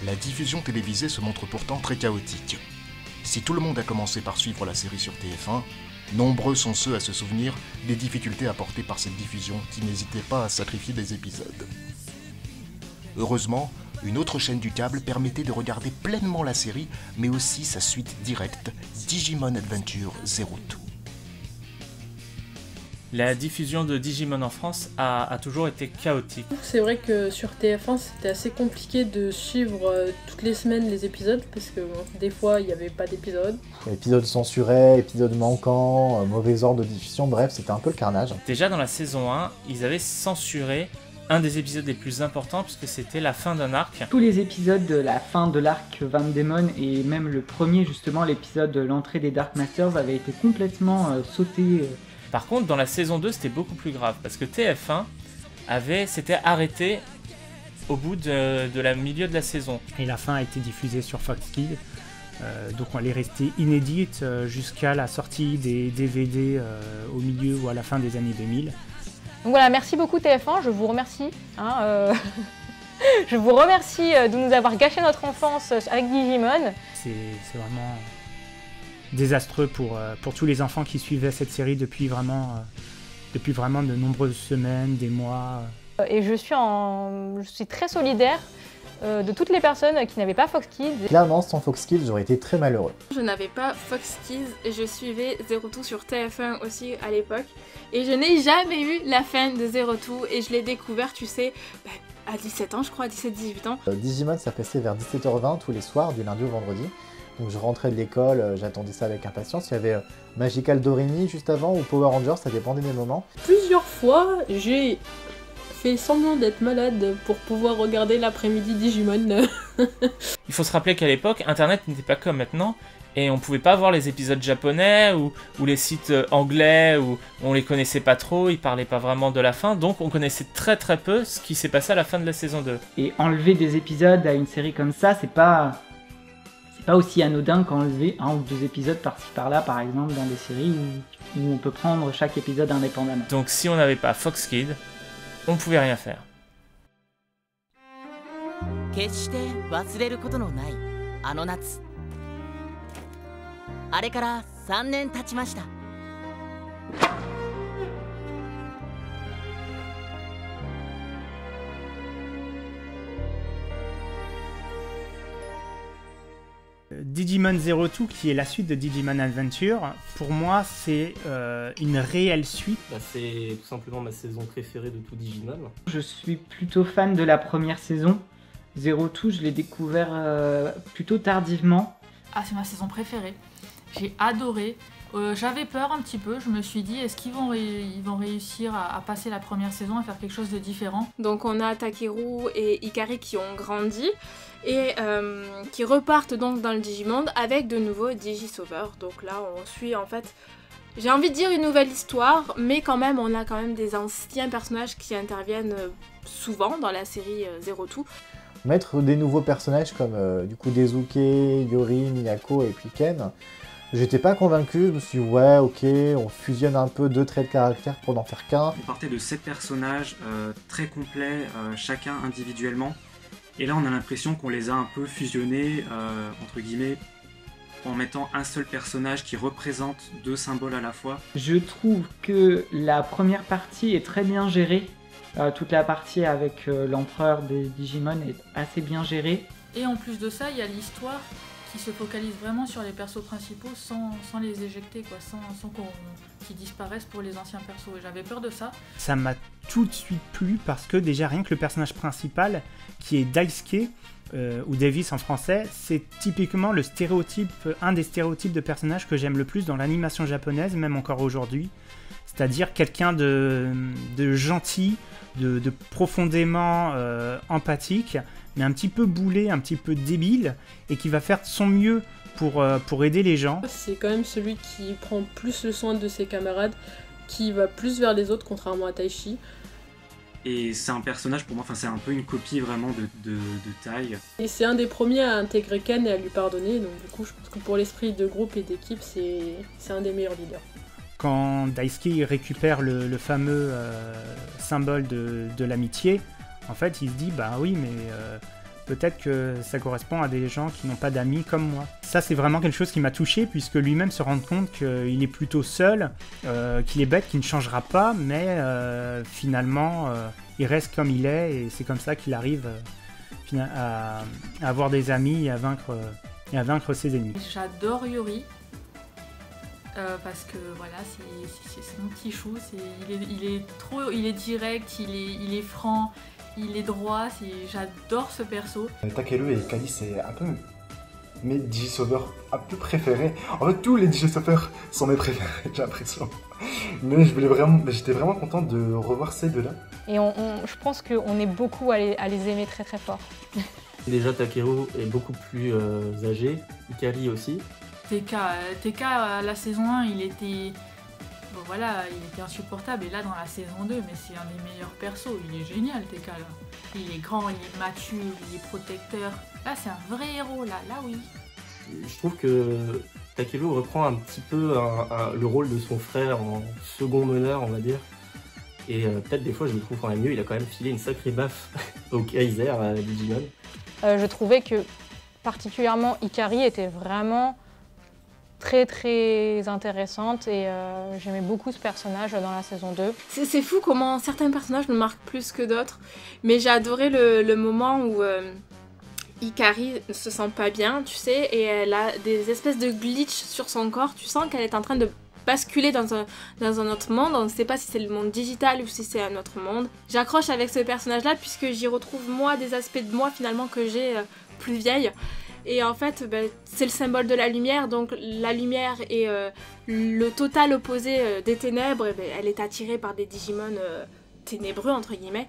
la diffusion télévisée se montre pourtant très chaotique. Si tout le monde a commencé par suivre la série sur TF1, nombreux sont ceux à se souvenir des difficultés apportées par cette diffusion qui n'hésitait pas à sacrifier des épisodes. Heureusement, une autre chaîne du câble permettait de regarder pleinement la série, mais aussi sa suite directe, Digimon Adventure Zero Two. La diffusion de Digimon en France a toujours été chaotique. C'est vrai que sur TF1 c'était assez compliqué de suivre toutes les semaines les épisodes parce que des fois il n'y avait pas d'épisodes. Épisodes censurés, épisodes manquants, mauvais ordre de diffusion, bref c'était un peu le carnage. Déjà dans la saison 1, ils avaient censuré un des épisodes les plus importants puisque c'était la fin d'un arc. Tous les épisodes de la fin de l'arc Van Demon et même le premier justement, l'épisode de l'entrée des Dark Masters avait été complètement sauté. Par contre dans la saison 2 c'était beaucoup plus grave parce que TF1 s'était arrêté au bout de la milieu de la saison. Et la fin a été diffusée sur Fox Kids. Donc elle est restée inédite jusqu'à la sortie des DVD au milieu ou à la fin des années 2000. Donc voilà, merci beaucoup TF1, je vous remercie. Je vous remercie de nous avoir gâché notre enfance avec Digimon. C'est vraiment désastreux pour tous les enfants qui suivaient cette série depuis vraiment de nombreuses semaines, des mois. Et je suis très solidaire de toutes les personnes qui n'avaient pas Fox Kids. Clairement, sans Fox Kids, j'aurais été très malheureux. Je n'avais pas Fox Kids et je suivais Zero Two sur TF1 aussi à l'époque. Et je n'ai jamais eu la fin de Zero Two et je l'ai découvert, tu sais, à 17 ans je crois, 17-18 ans. Digimon ça passait vers 17h20 tous les soirs, du lundi au vendredi. Donc je rentrais de l'école, j'attendais ça avec impatience. Il y avait Magical Doremi juste avant ou Power Rangers, ça dépendait des moments. Plusieurs fois j'ai fait semblant d'être malade pour pouvoir regarder l'après-midi Digimon. Il faut se rappeler qu'à l'époque, Internet n'était pas comme maintenant, et on pouvait pas voir les épisodes japonais, ou les sites anglais, où on les connaissait pas trop, ils parlaient pas vraiment de la fin, donc on connaissait très très peu ce qui s'est passé à la fin de la saison 2. Et enlever des épisodes à une série comme ça, c'est pas aussi anodin qu'enlever un ou deux épisodes par-ci par-là, par exemple, dans des séries où on peut prendre chaque épisode indépendamment. Donc si on n'avait pas Fox Kids, on pouvait rien faire. 決して忘れることのないあの夏。あれから3年経ちました。Digimon Zero Two, qui est la suite de Digimon Adventure, pour moi c'est une réelle suite. C'est tout simplement ma saison préférée de tout Digimon. Je suis plutôt fan de la première saison. Zero Two, je l'ai découvert plutôt tardivement. Ah, c'est ma saison préférée. J'ai adoré. J'avais peur un petit peu, je me suis dit, est-ce qu'ils vont réussir à passer la première saison, à faire quelque chose de différent? Donc on a Takeru et Ikari qui ont grandi et qui repartent donc dans le Digimonde avec de nouveaux Digisauveurs. Donc là on suit en fait, j'ai envie de dire une nouvelle histoire, mais quand même on a quand même des anciens personnages qui interviennent souvent dans la série Zero Two. Mettre des nouveaux personnages comme du coup Desuke, Yori, Miyako et puis Ken, j'étais pas convaincu, je me suis dit ouais ok, on fusionne un peu deux traits de caractère pour n'en faire qu'un. On partait de 7 personnages très complets, chacun individuellement, et là on a l'impression qu'on les a un peu fusionnés, entre guillemets, en mettant un seul personnage qui représente deux symboles à la fois. Je trouve que la première partie est très bien gérée. Toute la partie avec l'empereur des Digimon est assez bien gérée. Et en plus de ça, il y a l'histoire qui se focalise vraiment sur les persos principaux sans les éjecter, quoi, sans qu'ils disparaissent pour les anciens persos. Et j'avais peur de ça. Ça m'a tout de suite plu parce que déjà rien que le personnage principal, qui est Daisuke, ou Davis en français, c'est typiquement un des stéréotypes de personnages que j'aime le plus dans l'animation japonaise, même encore aujourd'hui. C'est-à-dire quelqu'un de gentil, de profondément empathique, mais un petit peu boulé, un petit peu débile, et qui va faire de son mieux pour aider les gens. C'est quand même celui qui prend plus le soin de ses camarades, qui va plus vers les autres, contrairement à Taichi. Et c'est un personnage, pour moi, c'est un peu une copie vraiment de taille. Et c'est un des premiers à intégrer Ken et à lui pardonner, donc du coup je pense que pour l'esprit de groupe et d'équipe, c'est un des meilleurs leaders. Quand Daisuke récupère le fameux symbole de l'amitié, en fait il se dit bah oui mais peut-être que ça correspond à des gens qui n'ont pas d'amis comme moi. Ça, c'est vraiment quelque chose qui m'a touché, puisque lui-même se rend compte qu'il est plutôt seul, qu'il est bête, qu'il ne changera pas, mais finalement, il reste comme il est, et c'est comme ça qu'il arrive à avoir des amis et à vaincre ses ennemis. J'adore Yuri. Parce que voilà, c'est mon petit chou, il est direct, il est franc, il est droit, j'adore ce perso. Takeru et Kali, c'est un peu mes Digisauveurs un peu préférés. En fait, tous les Digisauveurs sont mes préférés, j'ai l'impression. Mais j'étais vraiment content de revoir ces deux-là. Et je pense qu'on est beaucoup à les aimer très très fort. Déjà, Takeru est beaucoup plus âgé, Ikari aussi. TK, la saison 1, il était insupportable, et là dans la saison 2, mais c'est un des meilleurs persos, il est génial TK là. Il est grand, il est mature, il est protecteur. Là c'est un vrai héros là oui. Je trouve que Takeru reprend un petit peu le rôle de son frère en second meneur, on va dire. Et peut-être des fois je le trouve quand même mieux, il a quand même filé une sacrée baffe au Kaiser à Digimon. Je trouvais que particulièrement Ikari était vraiment très très intéressante, et j'aimais beaucoup ce personnage dans la saison 2. C'est fou comment certains personnages me marquent plus que d'autres, mais j'ai adoré le moment où Ikari ne se sent pas bien, tu sais, et elle a des espèces de glitch sur son corps, tu sens qu'elle est en train de basculer dans un autre monde, on ne sait pas si c'est le monde digital ou si c'est un autre monde. J'accroche avec ce personnage-là puisque j'y retrouve moi des aspects de moi finalement que j'ai plus vieille. Et en fait, c'est le symbole de la lumière, donc la lumière est le total opposé des ténèbres. Et elle est attirée par des Digimon ténébreux, entre guillemets,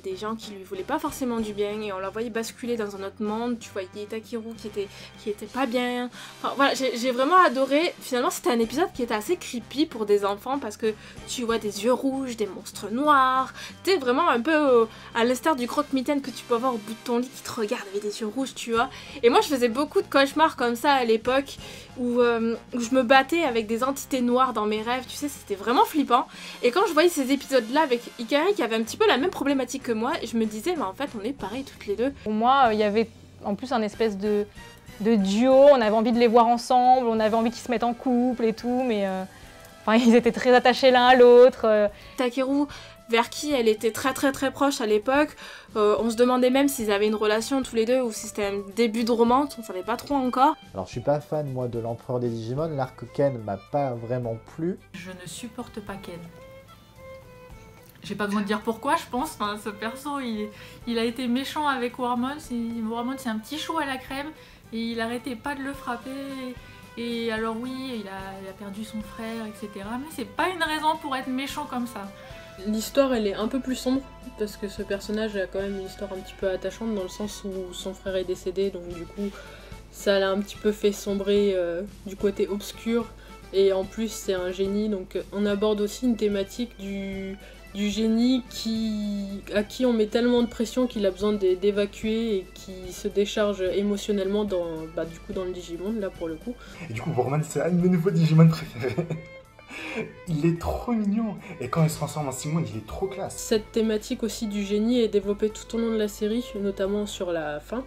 des gens qui lui voulaient pas forcément du bien, et on la voyait basculer dans un autre monde. Tu voyais Takeru qui était pas bien. Enfin voilà, j'ai vraiment adoré. Finalement, c'était un épisode qui était assez creepy pour des enfants, parce que tu vois des yeux rouges, des monstres noirs. T'es vraiment un peu à l'instar du croque-mitaine que tu peux avoir au bout de ton lit qui te regarde avec des yeux rouges, tu vois. Et moi, je faisais beaucoup de cauchemars comme ça à l'époque, où je me battais avec des entités noires dans mes rêves, tu sais, c'était vraiment flippant. Et quand je voyais ces épisodes-là avec Ikari qui avait un petit peu la même problématique que moi, je me disais, mais en fait, on est pareil toutes les deux. Pour moi, il y avait en plus un espèce de duo, on avait envie de les voir ensemble, on avait envie qu'ils se mettent en couple et tout, mais ils étaient très attachés l'un à l'autre. Takeru, vers qui elle était très très très proche à l'époque, on se demandait même s'ils avaient une relation tous les deux ou si c'était un début de romance, on savait pas trop encore. Alors je suis pas fan moi de l'empereur des Digimon, l'arc Ken m'a pas vraiment plu. Je ne supporte pas Ken. J'ai pas besoin de dire pourquoi, je pense. Enfin, ce perso, il a été méchant avec Wormmon. Wormmon, c'est un petit chou à la crème, et il arrêtait pas de le frapper. Et alors oui, il a perdu son frère, etc. Mais c'est pas une raison pour être méchant comme ça. L'histoire, elle est un peu plus sombre, parce que ce personnage a quand même une histoire un petit peu attachante, dans le sens où son frère est décédé, donc du coup, ça l'a un petit peu fait sombrer du côté obscur. Et en plus, c'est un génie, donc on aborde aussi une thématique du génie à qui on met tellement de pression qu'il a besoin d'évacuer et qui se décharge émotionnellement dans le Digimon, là pour le coup. Et du coup, Wormmon, c'est un de mes nouveaux Digimon préférés. Il est trop mignon, et quand il se transforme en Simon, il est trop classe. Cette thématique aussi du génie est développée tout au long de la série, notamment sur la fin,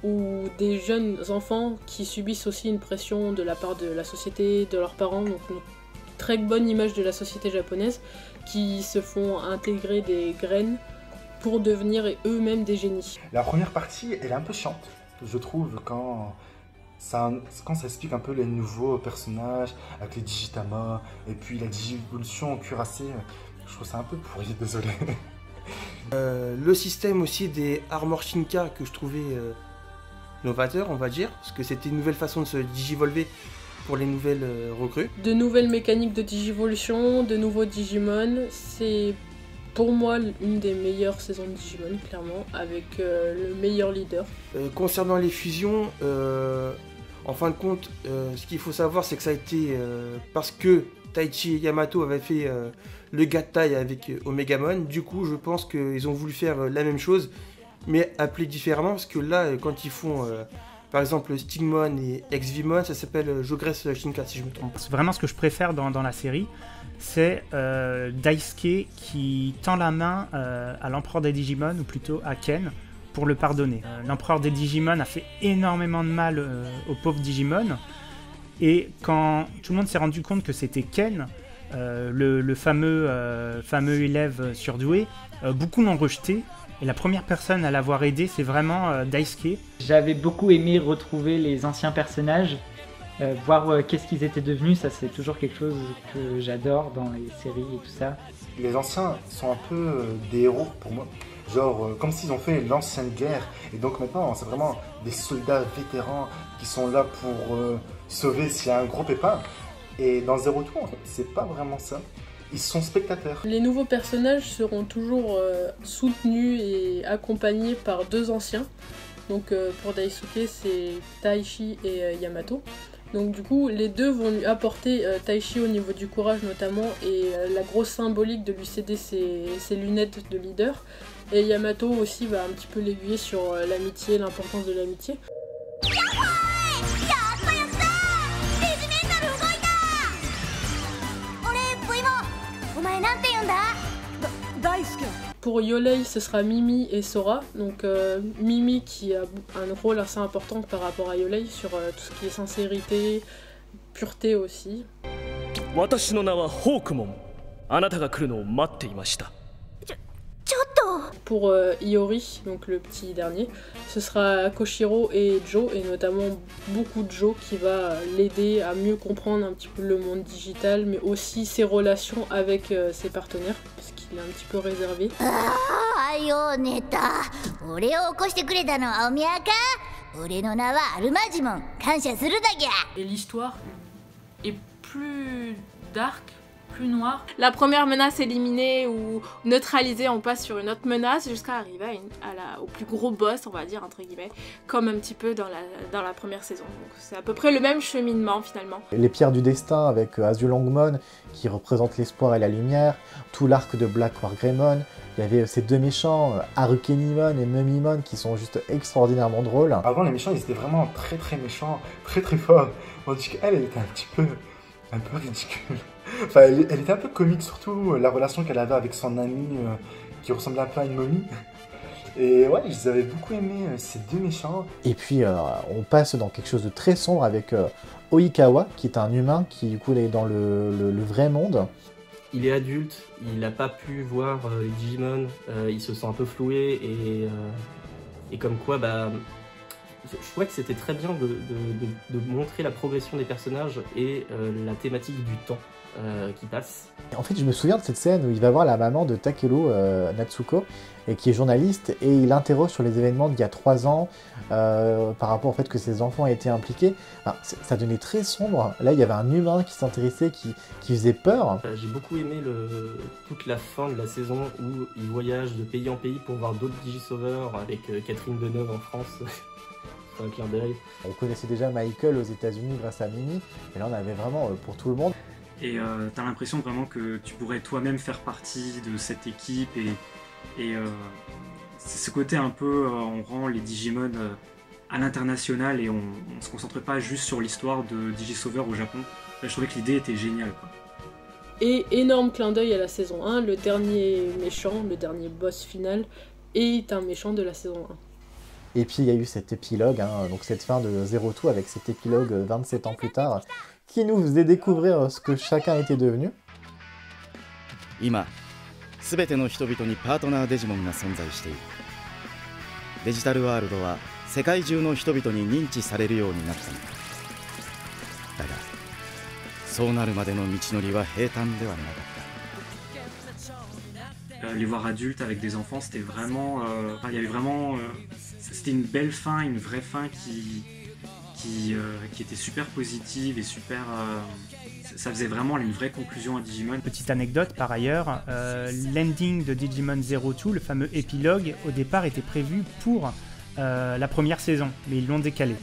où des jeunes enfants qui subissent aussi une pression de la part de la société, de leurs parents, donc une très bonne image de la société japonaise, qui se font intégrer des graines pour devenir eux-mêmes des génies. La première partie, elle est un peu chiante, je trouve, quand ça explique un peu les nouveaux personnages, avec les Digitama, et puis la Digivolution cuirassée, je trouve ça un peu pourri, désolé. Le système aussi des Armor Shinka que je trouvais novateur, on va dire, parce que c'était une nouvelle façon de se digivolver pour les nouvelles recrues. De nouvelles mécaniques de Digivolution, de nouveaux Digimon, c'est pour moi une des meilleures saisons de Digimon, clairement, avec le meilleur leader. Concernant les fusions, en fin de compte, ce qu'il faut savoir, c'est que ça a été parce que Taichi Yamato avait fait le Gattai avec Omegamon. Du coup, je pense qu'ils ont voulu faire la même chose, mais appelé différemment, parce que là, quand ils font par exemple Stigmon et Exvimon, ça s'appelle Jogress Shinka, si je me trompe pas. Vraiment, ce que je préfère dans la série, c'est Daisuke qui tend la main à l'empereur des Digimon, ou plutôt à Ken, pour le pardonner. L'empereur des Digimon a fait énormément de mal aux pauvres Digimon. Et quand tout le monde s'est rendu compte que c'était Ken, le fameux élève surdoué, beaucoup l'ont rejeté. Et la première personne à l'avoir aidé, c'est vraiment Daisuke. J'avais beaucoup aimé retrouver les anciens personnages, voir qu'est-ce qu'ils étaient devenus. Ça, c'est toujours quelque chose que j'adore dans les séries et tout ça. Les anciens sont un peu des héros pour moi. Genre, comme s'ils ont fait l'ancienne guerre. Et donc maintenant, c'est vraiment des soldats vétérans qui sont là pour sauver s'il y a un gros pépin. Et dans Zero Two, en fait, c'est pas vraiment ça. Ils sont spectateurs. Les nouveaux personnages seront toujours soutenus et accompagnés par 2 anciens. Donc pour Daisuke, c'est Taichi et Yamato. Donc du coup, les 2 vont lui apporter Taichi au niveau du courage notamment et la grosse symbolique de lui céder ses lunettes de leader. Et Yamato aussi va un petit peu l'aiguiller sur l'amitié, l'importance de l'amitié. Pour Yolei, ce sera Mimi et Sora. Donc Mimi qui a un rôle assez important par rapport à Yolei sur tout ce qui est sincérité, pureté aussi. Pour Iori, donc le petit dernier, ce sera Koshiro et Joe, et notamment beaucoup de Joe qui va l'aider à mieux comprendre un petit peu le monde digital, mais aussi ses relations avec ses partenaires, parce qu'il est un petit peu réservé. Et l'histoire est plus dark, plus noire. La première menace éliminée ou neutralisée, on passe sur une autre menace jusqu'à arriver au plus gros boss, on va dire, entre guillemets, comme un petit peu dans la première saison. Donc c'est à peu près le même cheminement finalement. Les pierres du destin avec Azure Longmon qui représente l'espoir et la lumière, tout l'arc de Black War Greymon, il y avait ces 2 méchants, Harukenimon et Mumimon, qui sont juste extraordinairement drôles. Avant, les méchants, ils étaient vraiment très très méchants, très très forts. Tandis qu'elle, elle était un peu ridicule. Enfin, elle était un peu comique, surtout la relation qu'elle avait avec son amie qui ressemblait un peu à une momie. Et ouais, je les avais beaucoup aimés, ces 2 méchants. Et puis, on passe dans quelque chose de très sombre avec Oikawa, qui est un humain qui, du coup, est dans le vrai monde. Il est adulte, il n'a pas pu voir les Digimon, il se sent un peu floué et comme quoi, je trouvais que c'était très bien de montrer la progression des personnages et la thématique du temps qui passe. En fait, je me souviens de cette scène où il va voir la maman de Takelo, Natsuko, et qui est journaliste, et il interroge sur les événements d'il y a 3 ans, par rapport au fait que ses enfants étaient impliqués. Alors, ça devenait très sombre. Là, il y avait un humain qui s'intéressait, qui faisait peur. J'ai beaucoup aimé toute la fin de la saison où il voyage de pays en pays pour voir d'autres Digisauveurs avec Catherine Deneuve en France. C'est un clin d'œil. On connaissait déjà Michael aux États-Unis grâce à Mimi, et là, on avait vraiment pour tout le monde. Et t'as l'impression vraiment que tu pourrais toi-même faire partie de cette équipe et c'est ce côté un peu, on rend les Digimon à l'international et on se concentre pas juste sur l'histoire de Digisauveur au Japon. Là, je trouvais que l'idée était géniale, quoi. Et énorme clin d'œil à la saison 1, le dernier méchant, le dernier boss final, est un méchant de la saison 1. Et puis il y a eu cet épilogue, donc cette fin de Zero Two avec cet épilogue 27 ans plus tard, qui nous faisait découvrir ce que chacun était devenu. 今、すべての人々にパートナーデジモンが存在している。デジタルワールドは世界中の人々に認知されるようになったのだ。だが、そうなるまでの道のりは平坦ではなかった。Les voir adultes avec des enfants, c'était vraiment, il y avait vraiment, c'était une belle fin, une vraie fin qui était super positive et super, ça faisait vraiment une vraie conclusion à Digimon. Petite anecdote par ailleurs, l'ending de Digimon Zero Two, le fameux épilogue, au départ était prévu pour la première saison, mais ils l'ont décalé.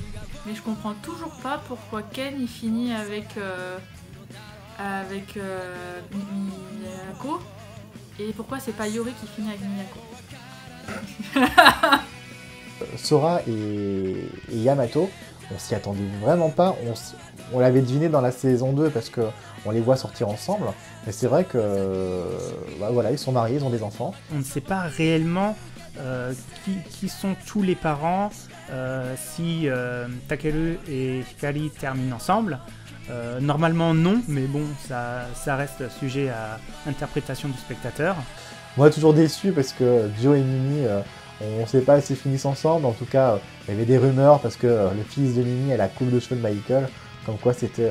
Mais je comprends toujours pas pourquoi Ken il finit avec Miyako. Et pourquoi c'est pas Yori qui finit avec Miyako? Sora et Yamato, on s'y attendait vraiment pas. On l'avait deviné dans la saison 2 parce qu'on les voit sortir ensemble. Mais c'est vrai que voilà, ils sont mariés, ils ont des enfants. On ne sait pas réellement qui sont tous les parents si Takeru et Hikari terminent ensemble. Normalement non, mais bon, ça reste sujet à interprétation du spectateur. Moi, toujours déçu parce que Joe et Mimi, on ne sait pas s'ils finissent ensemble. En tout cas, il y avait des rumeurs parce que le fils de Mimi a la coupe de cheveux de Michael, comme quoi c'était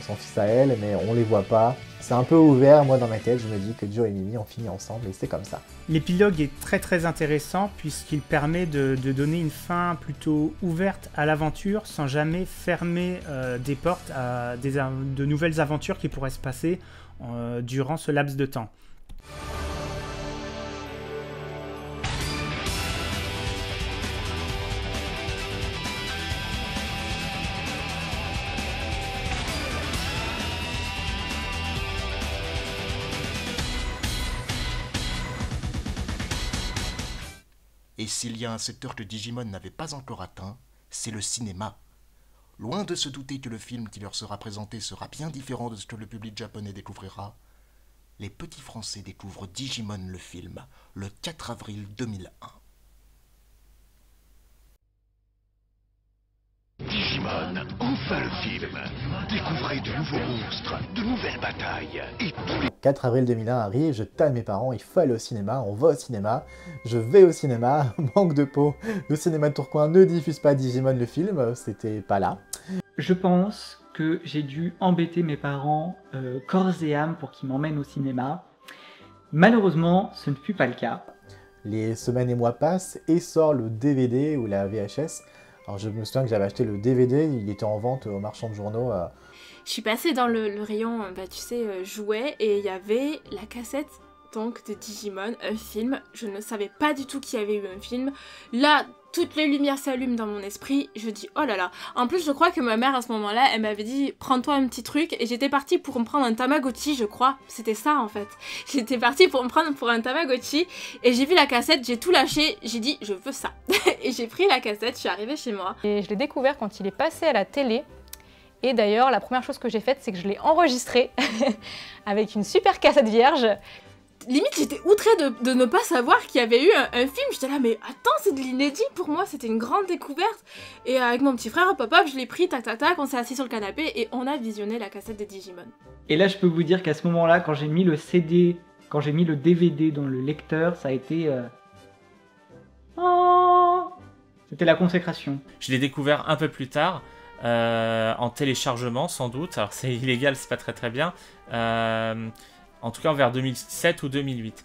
son fils à elle, mais on les voit pas. C'est un peu ouvert, moi dans ma tête, je me dis que Joe et Mimi ont fini ensemble et c'est comme ça. L'épilogue est très très intéressant puisqu'il permet de donner une fin plutôt ouverte à l'aventure sans jamais fermer des portes à de nouvelles aventures qui pourraient se passer durant ce laps de temps. Et s'il y a un secteur que Digimon n'avait pas encore atteint, c'est le cinéma. Loin de se douter que le film qui leur sera présenté sera bien différent de ce que le public japonais découvrira, les petits Français découvrent Digimon le film le 4 avril 2001. Digimon, enfin le film. Découvrez de nouveaux monstres, de nouvelles batailles et tous les... 4 avril 2001 arrive, je tâle mes parents, il faut aller au cinéma, on va au cinéma, je vais au cinéma, manque de peau, le cinéma de Tourcoing ne diffuse pas Digimon le film, c'était pas là. Je pense que j'ai dû embêter mes parents corps et âme pour qu'ils m'emmènent au cinéma. Malheureusement, ce ne fut pas le cas. Les semaines et mois passent et sort le DVD ou la VHS. Alors je me souviens que j'avais acheté le DVD, il était en vente au marchand de journaux. Je suis passée dans le rayon, tu sais, jouets, et il y avait la cassette donc de Digimon, un film. Je ne savais pas du tout qu'il y avait eu un film. Là, toutes les lumières s'allument dans mon esprit, je dis oh là là. En plus, je crois que ma mère à ce moment-là, elle m'avait dit prends-toi un petit truc, et j'étais partie pour me prendre un Tamagotchi, je crois. C'était ça en fait. J'étais partie pour me prendre pour un Tamagotchi, et j'ai vu la cassette, j'ai tout lâché, j'ai dit je veux ça. Et j'ai pris la cassette, je suis arrivée chez moi. Et je l'ai découvert quand il est passé à la télé. Et d'ailleurs, la première chose que j'ai faite, c'est que je l'ai enregistré avec une super cassette vierge. Limite, j'étais outrée de ne pas savoir qu'il y avait eu un film. J'étais là, mais attends, c'est de l'inédit pour moi, c'était une grande découverte. Et avec mon petit frère, hop, je l'ai pris, tac, on s'est assis sur le canapé et on a visionné la cassette de Digimon. Et là, je peux vous dire qu'à ce moment-là, quand j'ai mis le CD, quand j'ai mis le DVD dans le lecteur, ça a été... Oh, c'était la consécration. Je l'ai découvert un peu plus tard, en téléchargement sans doute. Alors c'est illégal, c'est pas très bien. En tout cas vers 2007 ou 2008.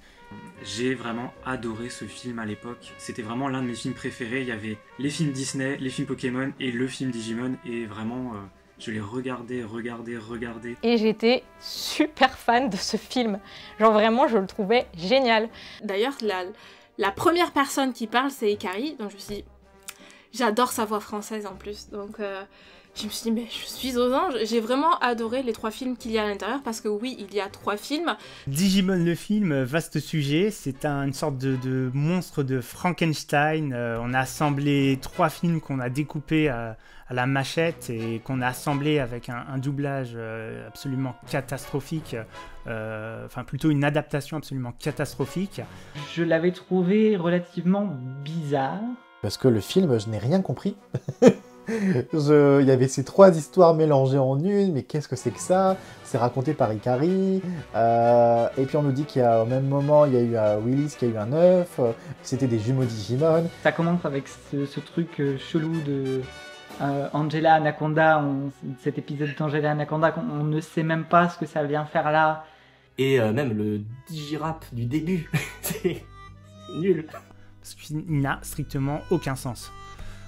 J'ai vraiment adoré ce film à l'époque. C'était vraiment l'un de mes films préférés. Il y avait les films Disney, les films Pokémon et le film Digimon. Et vraiment, je l'ai regardé. Et j'étais super fan de ce film. Genre vraiment, je le trouvais génial. D'ailleurs, la première personne qui parle, c'est Hikari. Donc je me suis dit, j'adore sa voix française en plus. Donc... je me suis dit, mais je suis aux anges. J'ai vraiment adoré les 3 films qu'il y a à l'intérieur parce que oui, il y a 3 films. Digimon le film, vaste sujet. C'est une sorte de monstre de Frankenstein. On a assemblé 3 films qu'on a découpés à la machette et qu'on a assemblé avec un doublage absolument catastrophique. Enfin, plutôt une adaptation absolument catastrophique. Je l'avais trouvé relativement bizarre. Parce que le film, je n'ai rien compris. Il y avait ces 3 histoires mélangées en une, mais qu'est-ce que c'est que ça? C'est raconté par Hikari, et puis on nous dit qu'au même moment, il y a eu Willis qui a eu un œuf, c'était des jumeaux Digimon. Ça commence avec ce truc chelou de Angela Anaconda, cet épisode d'Angela Anaconda, on ne sait même pas ce que ça vient faire là. Et même le Digirap du début, c'est nul. Parce qu'il n'a strictement aucun sens.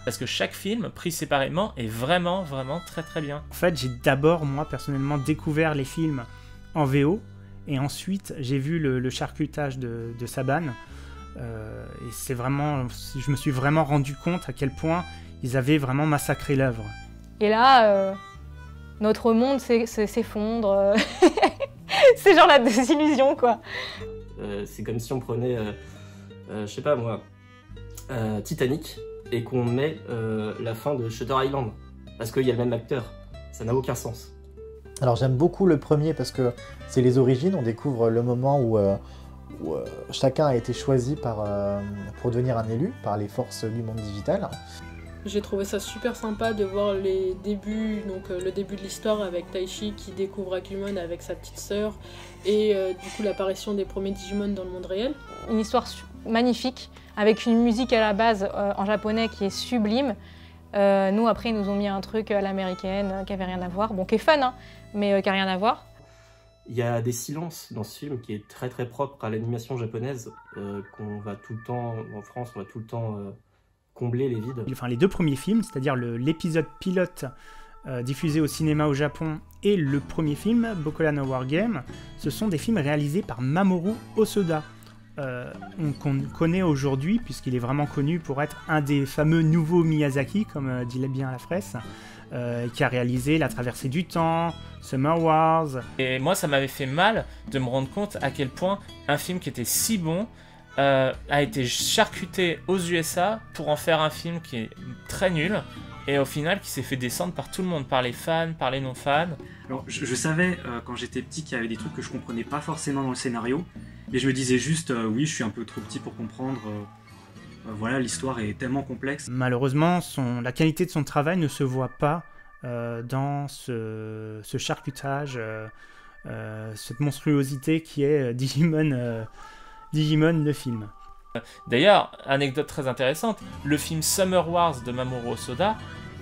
Parce que chaque film, pris séparément, est vraiment très bien. En fait, j'ai d'abord, moi, personnellement, découvert les films en VO, et ensuite, j'ai vu le charcutage de Saban, et c'est vraiment... Je me suis vraiment rendu compte à quel point ils avaient vraiment massacré l'œuvre. Et là, notre monde s'effondre. C'est genre la désillusion, quoi. C'est comme si on prenait, je sais pas moi, Titanic, et qu'on met la fin de Shutter Island, parce qu'il y a le même acteur. Ça n'a aucun sens. Alors j'aime beaucoup le premier parce que c'est les origines, on découvre le moment où où chacun a été choisi pour devenir un élu par les forces du monde digital. J'ai trouvé ça super sympa de voir les débuts, donc le début de l'histoire avec Taichi qui découvre Agumon avec sa petite sœur et du coup l'apparition des premiers Digimon dans le monde réel. Une histoire magnifique avec une musique à la base en japonais qui est sublime. Nous après ils nous ont mis un truc à l'américaine qui avait rien à voir, bon qui est fun hein, mais qui a rien à voir. Il y a des silences dans ce film qui est très très propre à l'animation japonaise qu'on va tout le temps, en France on va tout le temps combler les vides. Enfin, les deux premiers films, c'est-à-dire l'épisode pilote diffusé au cinéma au Japon et le premier film, Bokola no Wargame, ce sont des films réalisés par Mamoru Hosoda. Qu'on connaît aujourd'hui, puisqu'il est vraiment connu pour être un des fameux nouveaux Miyazaki, comme dit bien la presse, qui a réalisé La Traversée du Temps, Summer Wars. Et moi, ça m'avait fait mal de me rendre compte à quel point un film qui était si bon a été charcuté aux USA pour en faire un film qui est très nul et au final qui s'est fait descendre par tout le monde, par les fans, par les non-fans. Alors je savais quand j'étais petit qu'il y avait des trucs que je comprenais pas forcément dans le scénario, mais je me disais juste oui je suis un peu trop petit pour comprendre, voilà l'histoire est tellement complexe. Malheureusement la qualité de son travail ne se voit pas dans ce charcutage, cette monstruosité qui est Digimon le film. D'ailleurs, anecdote très intéressante, le film Summer Wars de Mamoru Hosoda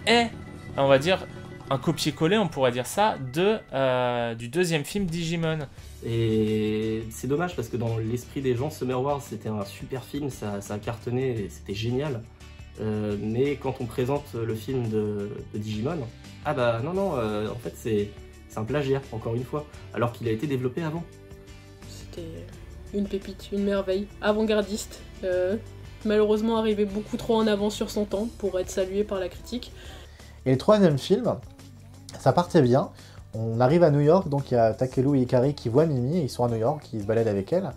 est, on va dire, un copier-coller, on pourrait dire ça, du deuxième film Digimon. Et c'est dommage parce que dans l'esprit des gens, Summer Wars c'était un super film, ça a cartonné, c'était génial. Mais quand on présente le film de Digimon, ah bah non, en fait c'est un plagiat, encore une fois, alors qu'il a été développé avant. C'était une pépite, une merveille, avant-gardiste, malheureusement arrivé beaucoup trop en avance sur son temps pour être salué par la critique. Et le troisième film, ça partait bien. On arrive à New York, donc il y a Takeru et Ikari qui voient Mimi, ils sont à New York, ils se baladent avec elle.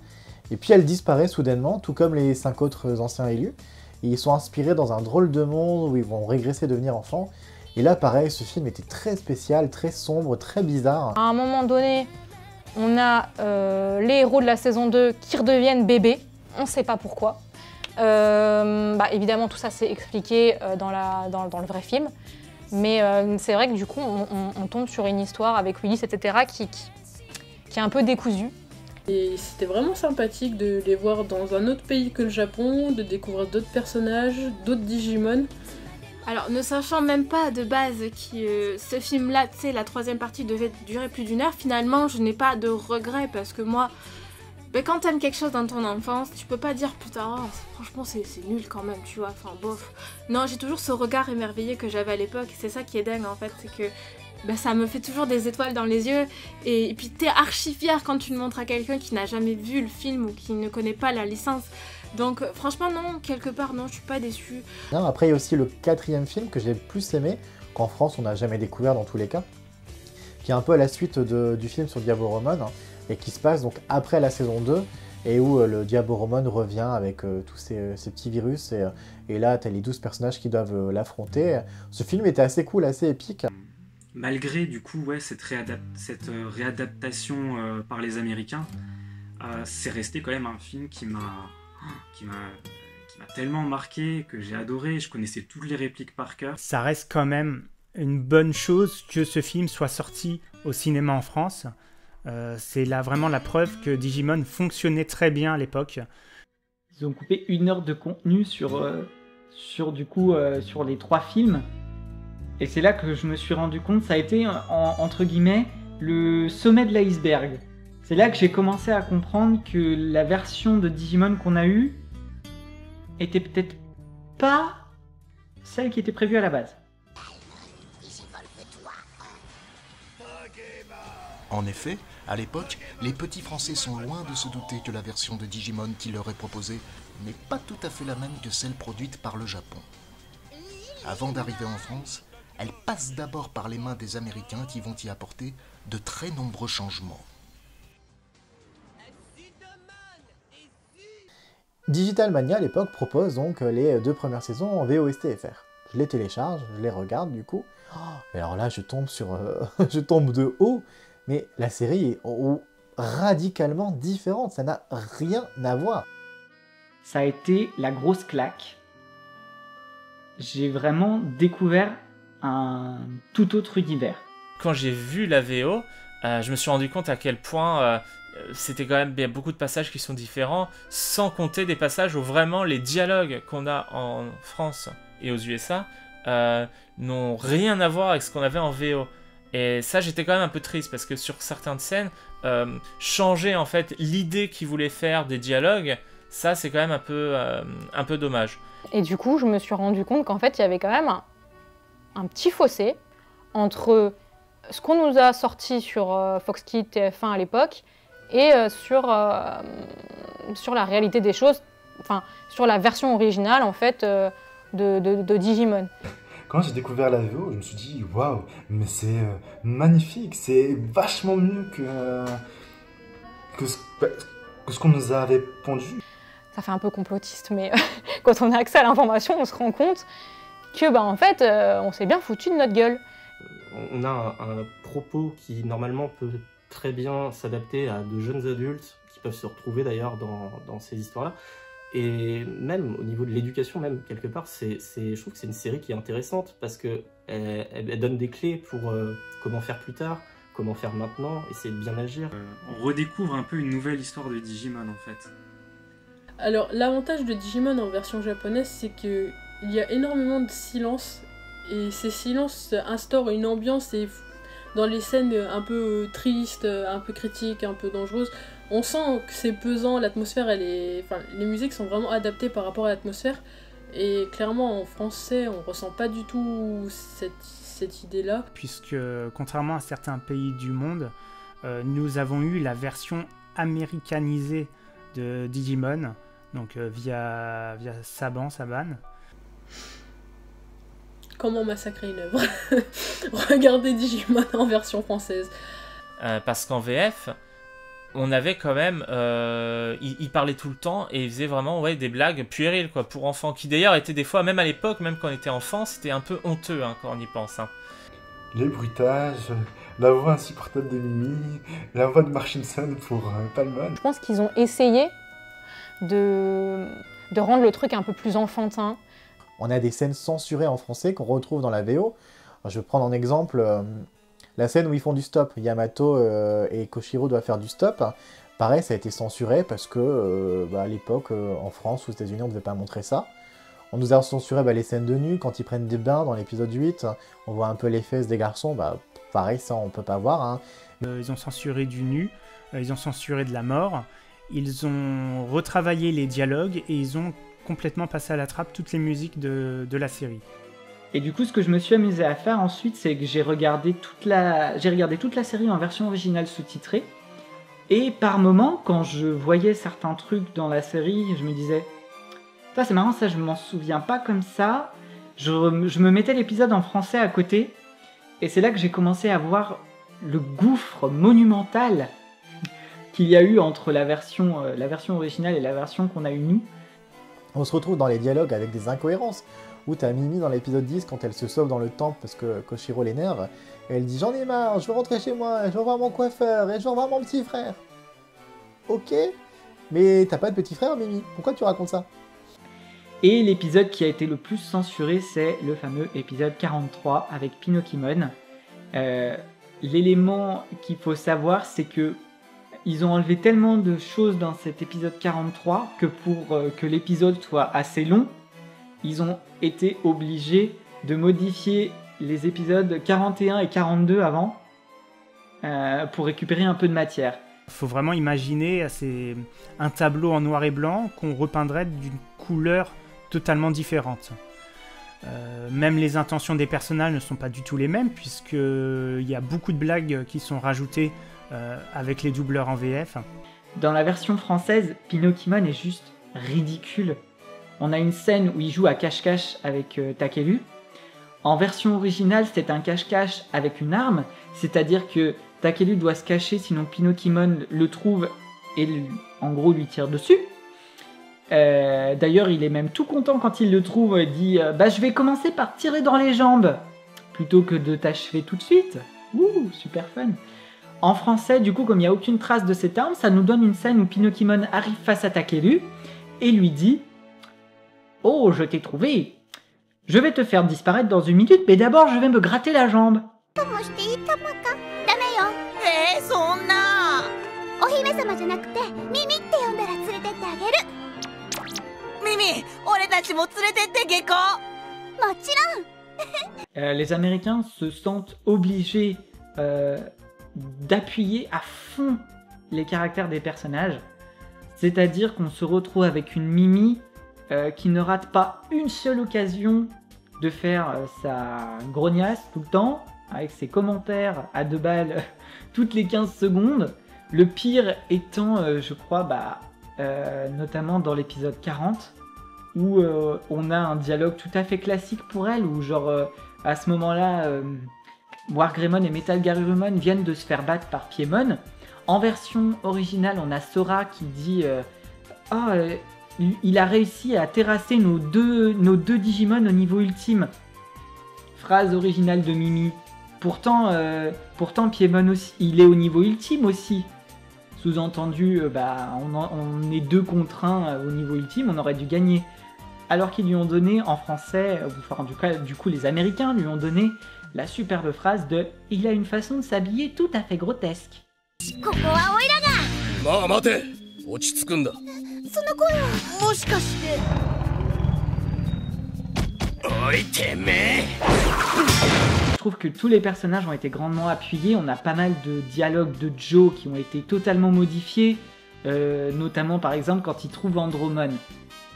Et puis elle disparaît soudainement, tout comme les 5 autres anciens élus. Et ils sont inspirés dans un drôle de monde où ils vont régresser, devenir enfants. Et là, pareil, ce film était très spécial, très sombre, très bizarre. À un moment donné, on a les héros de la saison 2 qui redeviennent bébés, on ne sait pas pourquoi. Évidemment, tout ça c'est expliqué dans le vrai film. Mais c'est vrai que du coup, on tombe sur une histoire avec Willis, etc. qui est un peu décousue. Et c'était vraiment sympathique de les voir dans un autre pays que le Japon, de découvrir d'autres personnages, d'autres Digimon. Alors, ne sachant même pas de base que ce film-là, tu sais, la troisième partie devait durer plus d'1 heure, finalement, je n'ai pas de regrets parce que moi, quand t'aimes quelque chose dans ton enfance, tu peux pas dire putain, oh, franchement c'est nul quand même, tu vois, enfin bof. Non, j'ai toujours ce regard émerveillé que j'avais à l'époque, c'est ça qui est dingue en fait, c'est que ça me fait toujours des étoiles dans les yeux, et puis t'es archi fier quand tu le montres à quelqu'un qui n'a jamais vu le film ou qui ne connaît pas la licence. Donc franchement non, quelque part non, je suis pas déçue. Non, après il y a aussi le quatrième film que j'ai le plus aimé, qu'en France on n'a jamais découvert dans tous les cas, qui est un peu à la suite du film sur Diaboromon, et qui se passe donc après la saison 2, et où le Diaboromon revient avec tous ces petits virus, et là t'as les 12 personnages qui doivent l'affronter. Ce film était assez cool, assez épique. Malgré du coup cette réadaptation par les Américains, c'est resté quand même un film qui m'a tellement marqué, que j'ai adoré, je connaissais toutes les répliques par cœur. Ça reste quand même une bonne chose que ce film soit sorti au cinéma en France. C'est là vraiment la preuve que Digimon fonctionnait très bien à l'époque. Ils ont coupé 1 heure de contenu sur les 3 films. Et c'est là que je me suis rendu compte, ça a été entre guillemets le sommet de l'iceberg. C'est là que j'ai commencé à comprendre que la version de Digimon qu'on a eue était peut-être pas celle qui était prévue à la base. En effet, à l'époque, les petits Français sont loin de se douter que la version de Digimon qui leur est proposée n'est pas tout à fait la même que celle produite par le Japon. Avant d'arriver en France, elle passe d'abord par les mains des Américains qui vont y apporter de très nombreux changements. Digital Mania à l'époque propose donc les 2 premières saisons en VOSTFR. Je les télécharge, je les regarde du coup. Et alors là je tombe de haut, mais la série est radicalement différentes, ça n'a rien à voir. Ça a été la grosse claque. J'ai vraiment découvert un tout autre univers. Quand j'ai vu la VO, je me suis rendu compte à quel point c'était quand même bien beaucoup de passages qui sont différents, sans compter des passages où vraiment les dialogues qu'on a en France et aux USA n'ont rien à voir avec ce qu'on avait en VO. Et ça, j'étais quand même un peu triste parce que sur certaines scènes, changer en fait l'idée qu'ils voulaient faire des dialogues, ça c'est quand même un peu dommage. Et du coup, je me suis rendu compte qu'en fait, il y avait quand même un petit fossé entre ce qu'on nous a sorti sur Fox Kids, TF1 à l'époque, et sur la réalité des choses, enfin, sur la version originale en fait de Digimon. Quand j'ai découvert la VO, je me suis dit waouh, mais c'est magnifique, c'est vachement mieux que ce qu'on nous avait pondu. Ça fait un peu complotiste, mais quand on a accès à l'information, on se rend compte que bah, en fait, on s'est bien foutu de notre gueule. On a un propos qui normalement peut très bien s'adapter à de jeunes adultes qui peuvent se retrouver d'ailleurs dans ces histoires-là. Et même au niveau de l'éducation, même quelque part, je trouve que c'est une série qui est intéressante parce que elle donne des clés pour comment faire plus tard, comment faire maintenant, essayer de bien agir. On redécouvre un peu une nouvelle histoire de Digimon en fait. Alors l'avantage de Digimon en version japonaise, c'est qu'il y a énormément de silence et ces silences instaurent une ambiance et dans les scènes un peu tristes, un peu critiques, un peu dangereuses, on sent que c'est pesant, l'atmosphère, les musiques sont vraiment adaptées par rapport à l'atmosphère. Et clairement, en français, on ressent pas du tout cette idée-là. Puisque, contrairement à certains pays du monde, nous avons eu la version américanisée de Digimon, donc via Saban. Comment massacrer une œuvre? Regardez Digimon en version française. Parce qu'en VF, on avait quand même... il parlait tout le temps et il faisait vraiment des blagues puériles quoi, pour enfants, qui d'ailleurs étaient des fois, même à l'époque, même quand on était enfant, c'était un peu honteux quand on y pense. Les bruitages, la voix insupportable de Mimi, la voix de Marchinson pour Palmon. Je pense qu'ils ont essayé de rendre le truc un peu plus enfantin. On a des scènes censurées en français qu'on retrouve dans la VO. Alors, je vais prendre en exemple la scène où ils font du stop. Yamato et Koshiro doivent faire du stop. Pareil, ça a été censuré parce que à l'époque, en France ou aux États-Unis, on ne devait pas montrer ça. On nous a censuré les scènes de nu quand ils prennent des bains dans l'épisode 8. On voit un peu les fesses des garçons. Pareil, ça, on ne peut pas voir. Ils ont censuré du nu, ils ont censuré de la mort. Ils ont retravaillé les dialogues et ils ont complètement passé à la trappe toutes les musiques de la série. Et du coup, ce que je me suis amusé à faire ensuite, c'est que j'ai regardé toute la série en version originale sous-titrée. Et par moments, quand je voyais certains trucs dans la série, je me disais « Ça, c'est marrant, ça, je m'en souviens pas comme ça. » Je me mettais l'épisode en français à côté. Et c'est là que j'ai commencé à voir le gouffre monumental qu'il y a eu entre la version originale et la version qu'on a eue nous. On se retrouve dans les dialogues avec des incohérences, où t'as Mimi dans l'épisode 10 quand elle se sauve dans le temple parce que Koshiro l'énerve, et elle dit « J'en ai marre, je veux rentrer chez moi, je veux voir mon coiffeur, et je veux voir mon petit frère. » Ok, mais t'as pas de petit frère Mimi, pourquoi tu racontes ça? Et l'épisode qui a été le plus censuré, c'est le fameux épisode 43 avec Pinokimon. L'élément qu'il faut savoir, c'est que ils ont enlevé tellement de choses dans cet épisode 43 que pour que l'épisode soit assez long, ils ont été obligés de modifier les épisodes 41 et 42 avant pour récupérer un peu de matière. Il faut vraiment imaginer un tableau en noir et blanc qu'on repeindrait d'une couleur totalement différente. Même les intentions des personnages ne sont pas du tout les mêmes, puisqu'il y a beaucoup de blagues qui sont rajoutées avec les doubleurs en VF. Dans la version française, Pinokimon est juste ridicule. On a une scène où il joue à cache-cache avec Takelu. En version originale, c'est un cache-cache avec une arme, c'est-à-dire que Takelu doit se cacher, sinon Pinokimon le trouve et en gros lui tire dessus. D'ailleurs, il est même tout content quand il le trouve, il dit je vais commencer par tirer dans les jambes, plutôt que de t'achever tout de suite. Ouh, super fun. En français, du coup, comme il n'y a aucune trace de cette arme, ça nous donne une scène où Pinocchimon arrive face à Takeru et lui dit « Oh, je t'ai trouvé. Je vais te faire disparaître dans une minute, mais d'abord je vais me gratter la jambe. » そんなお姫様じゃなくてミミって呼んだら連れてってあげるミミ俺たちも連れてって下校もちろん Les Américains se sentent obligés d'appuyer à fond les caractères des personnages, c'est-à-dire qu'on se retrouve avec une Mimi qui ne rate pas une seule occasion de faire sa grognasse tout le temps, avec ses commentaires à 2 balles toutes les 15 secondes. Le pire étant, je crois, notamment dans l'épisode 40, où on a un dialogue tout à fait classique pour elle, où genre, à ce moment-là, Wargreymon et Metal Garurumon viennent de se faire battre par Piemon. En version originale, on a Sora qui dit il a réussi à terrasser nos deux Digimon au niveau ultime. Phrase originale de Mimi. Pourtant Piemon aussi, il est au niveau ultime aussi. Sous-entendu, on est 2 contre 1 au niveau ultime, on aurait dû gagner. Alors qu'ils lui ont donné en français, enfin du coup les Américains lui ont donné la superbe phrase de « Il a une façon de s'habiller tout à fait grotesque ». まあ待て、落ち着くんだ。その声はもしかしておいてめえ。 Je trouve que tous les personnages ont été grandement appuyés, on a pas mal de dialogues de Joe qui ont été totalement modifiés, notamment par exemple quand il trouve Andromon.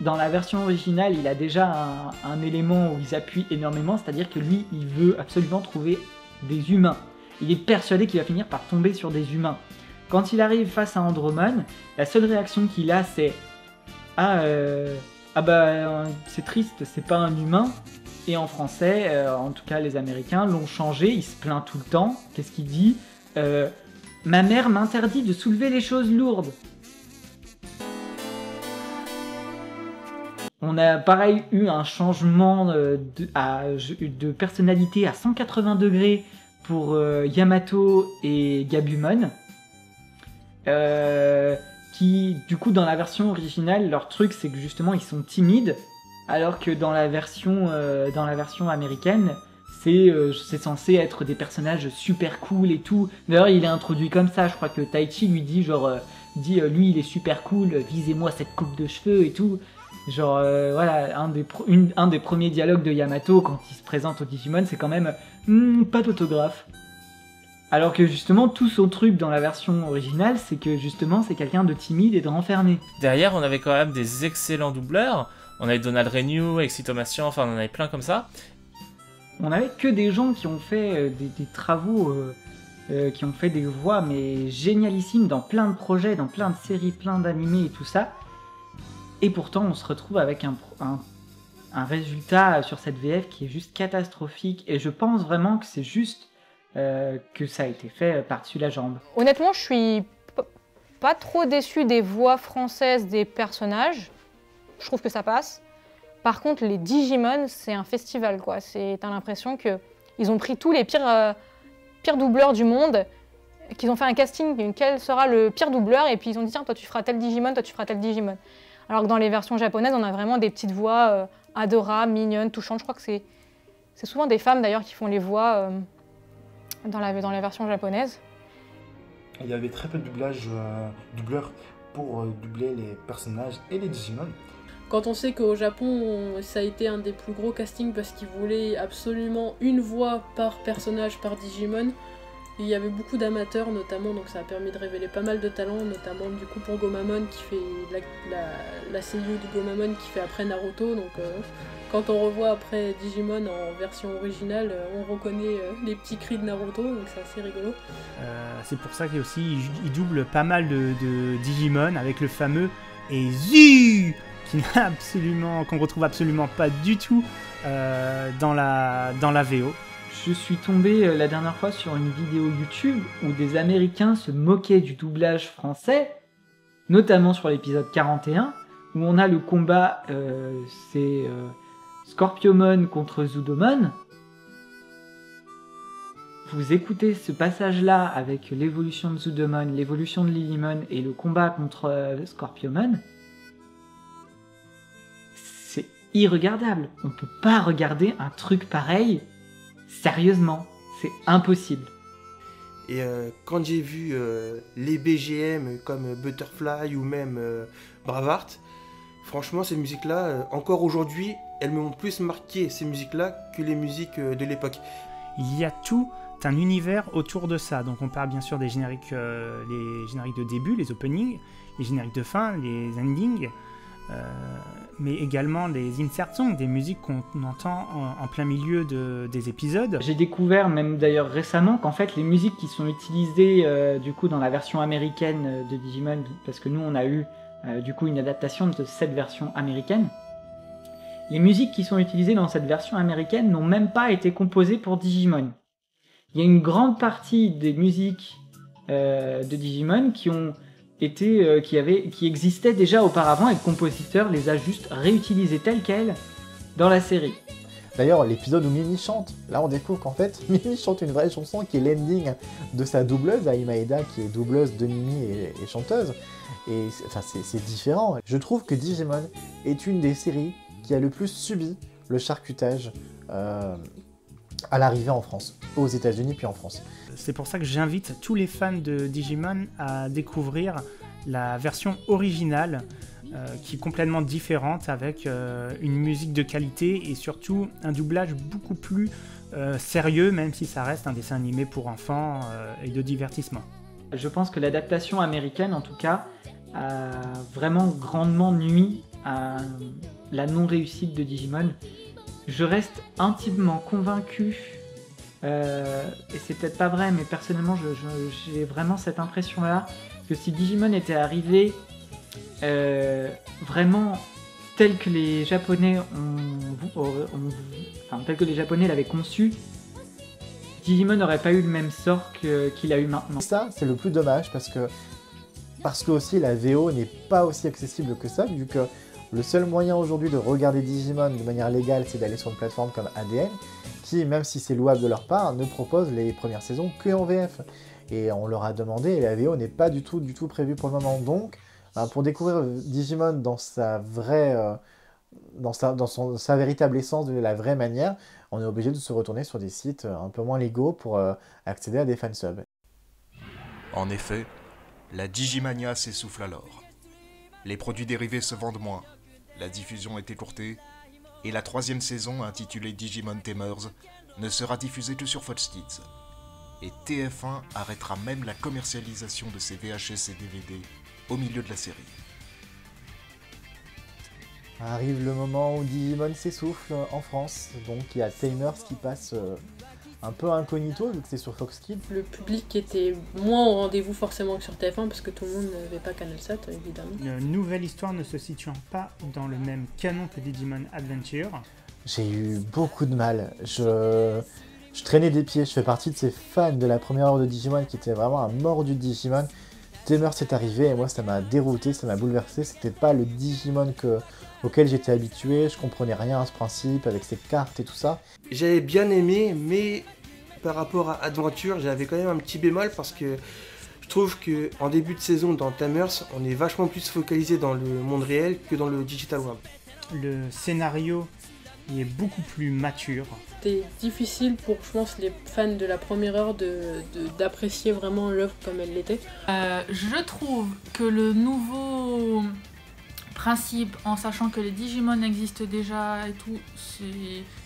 Dans la version originale, il a déjà un élément où il s'appuie énormément, c'est-à-dire que lui, il veut absolument trouver des humains. Il est persuadé qu'il va finir par tomber sur des humains. Quand il arrive face à Andromon, la seule réaction qu'il a, c'est « c'est triste, c'est pas un humain ». Et en français, en tout cas les Américains l'ont changé, il se plaint tout le temps. Qu'est-ce qu'il dit ? Ma mère m'interdit de soulever les choses lourdes. On a pareil eu un changement de personnalité à 180 degrés pour Yamato et Gabumon. Qui, du coup, dans la version originale, leur truc, c'est que justement, ils sont timides. Alors que dans la version américaine, c'est censé être des personnages super cool et tout. D'ailleurs, il est introduit comme ça. Je crois que Taichi lui dit lui il est super cool, visez-moi cette coupe de cheveux et tout. Genre voilà, un des premiers dialogues de Yamato quand il se présente au Digimon, c'est quand même pas d'autographe. Alors que justement, tout son truc dans la version originale, c'est que justement, c'est quelqu'un de timide et de renfermé. Derrière, on avait quand même des excellents doubleurs. On avait Donald Renew, Excitomation, enfin on en avait plein comme ça. On avait que des gens qui ont fait des travaux, qui ont fait des voix mais génialissimes dans plein de projets, dans plein de séries, plein d'animés et tout ça. Et pourtant on se retrouve avec un résultat sur cette VF qui est juste catastrophique. Et je pense vraiment que c'est juste que ça a été fait par-dessus la jambe. Honnêtement, je suis pas trop déçue des voix françaises des personnages. Je trouve que ça passe. Par contre, les Digimon, c'est un festival, quoi. T'as l'impression qu'ils ont pris tous les pires doubleurs du monde, qu'ils ont fait un casting, quel sera le pire doubleur, et puis ils ont dit tiens, toi tu feras tel Digimon, toi tu feras tel Digimon. Alors que dans les versions japonaises, on a vraiment des petites voix adorables, mignonnes, touchantes. Je crois que c'est souvent des femmes d'ailleurs qui font les voix dans la version japonaise. Il y avait très peu de doubleurs pour doubler les personnages et les Digimon. Quand on sait qu'au Japon, ça a été un des plus gros castings parce qu'ils voulaient absolument une voix par personnage, par Digimon, il y avait beaucoup d'amateurs notamment, donc ça a permis de révéler pas mal de talents, notamment du coup pour Gomamon qui fait la seiyuu de Gomamon qui fait après Naruto, donc quand on revoit après Digimon en version originale, on reconnaît les petits cris de Naruto, donc c'est assez rigolo. C'est pour ça qu'il double pas mal de Digimon avec le fameux Ezu qu'on retrouve absolument pas du tout dans la VO. Je suis tombé la dernière fois sur une vidéo YouTube où des Américains se moquaient du doublage français, notamment sur l'épisode 41, où on a le combat, c'est Scorpiomon contre Zudomon. vous écoutez ce passage-là avec l'évolution de Zudomon, l'évolution de Lilymon et le combat contre Scorpiomon, c'est irregardable. On peut pas regarder un truc pareil sérieusement. C'est impossible. Et quand j'ai vu les BGM comme Butterfly ou même Braveheart, franchement, ces musiques-là, encore aujourd'hui, elles m'ont plus marqué, ces musiques-là, que les musiques de l'époque. Il y a tout un univers autour de ça. Donc on parle bien sûr des génériques, les génériques de début, les openings, les génériques de fin, les endings, mais également les insert songs, des musiques qu'on entend en plein milieu des épisodes. J'ai découvert même d'ailleurs récemment qu'en fait les musiques qui sont utilisées du coup dans la version américaine de Digimon, parce que nous on a eu du coup une adaptation de cette version américaine, les musiques qui sont utilisées dans cette version américaine n'ont même pas été composées pour Digimon. Il y a une grande partie des musiques de Digimon qui ont été, qui existaient déjà auparavant et le compositeur les a juste réutilisées telles quelles dans la série. D'ailleurs, l'épisode où Mimi chante, là on découvre qu'en fait, Mimi chante une vraie chanson qui est l'ending de sa doubleuse, Aima Eda, qui est doubleuse de Mimi et chanteuse. Et c'est différent. Je trouve que Digimon est une des séries qui a le plus subi le charcutage à l'arrivée en France, aux États-Unis puis en France. C'est pour ça que j'invite tous les fans de Digimon à découvrir la version originale qui est complètement différente avec une musique de qualité et surtout un doublage beaucoup plus sérieux, même si ça reste un dessin animé pour enfants et de divertissement. Je pense que l'adaptation américaine, en tout cas, a vraiment grandement nui à la non-réussite de Digimon. Je reste intimement convaincu, et c'est peut-être pas vrai, mais personnellement j'ai vraiment cette impression-là, que si Digimon était arrivé vraiment tel que les Japonais tel que les Japonais l'avaient conçu, Digimon n'aurait pas eu le même sort qu'il a eu maintenant. Ça, c'est le plus dommage parce que aussi la VO n'est pas aussi accessible que ça, vu que le seul moyen aujourd'hui de regarder Digimon de manière légale, c'est d'aller sur une plateforme comme ADN, qui, même si c'est louable de leur part, ne propose les premières saisons que en VF. Et on leur a demandé, et la VO n'est pas du tout prévue pour le moment. Donc, pour découvrir Digimon dans sa vraie, dans sa véritable essence, de la vraie manière, on est obligé de se retourner sur des sites un peu moins légaux pour accéder à des fansubs. En effet, la Digimania s'essouffle alors. Les produits dérivés se vendent moins, la diffusion est écourtée, et la 3e saison, intitulée Digimon Tamers, ne sera diffusée que sur Fox Kids. Et TF1 arrêtera même la commercialisation de ses VHS et DVD au milieu de la série. Arrive le moment où Digimon s'essouffle en France, donc il y a Tamers qui passe un peu incognito vu que c'est sur Fox Kids. Le public était moins au rendez-vous forcément que sur TF1 parce que tout le monde n'avait pas CanalSat évidemment. Une nouvelle histoire ne se situant pas dans le même canon que Digimon Adventure. J'ai eu beaucoup de mal, je traînais des pieds, je fais partie de ces fans de la première heure de Digimon qui étaient vraiment un mordu de Digimon. Tamers est arrivé et moi ça m'a dérouté, ça m'a bouleversé, c'était pas le Digimon auquel j'étais habitué, je comprenais rien à ce principe avec ses cartes et tout ça. J'avais bien aimé, mais par rapport à Adventure, j'avais quand même un petit bémol parce que je trouve qu'en début de saison dans Tamers, on est vachement plus focalisé dans le monde réel que dans le Digital World. Le scénario est beaucoup plus mature. C'était difficile pour, je pense, les fans de la première heure d'apprécier vraiment l'œuvre comme elle l'était. Je trouve que le nouveau principe, en sachant que les Digimon existent déjà et tout,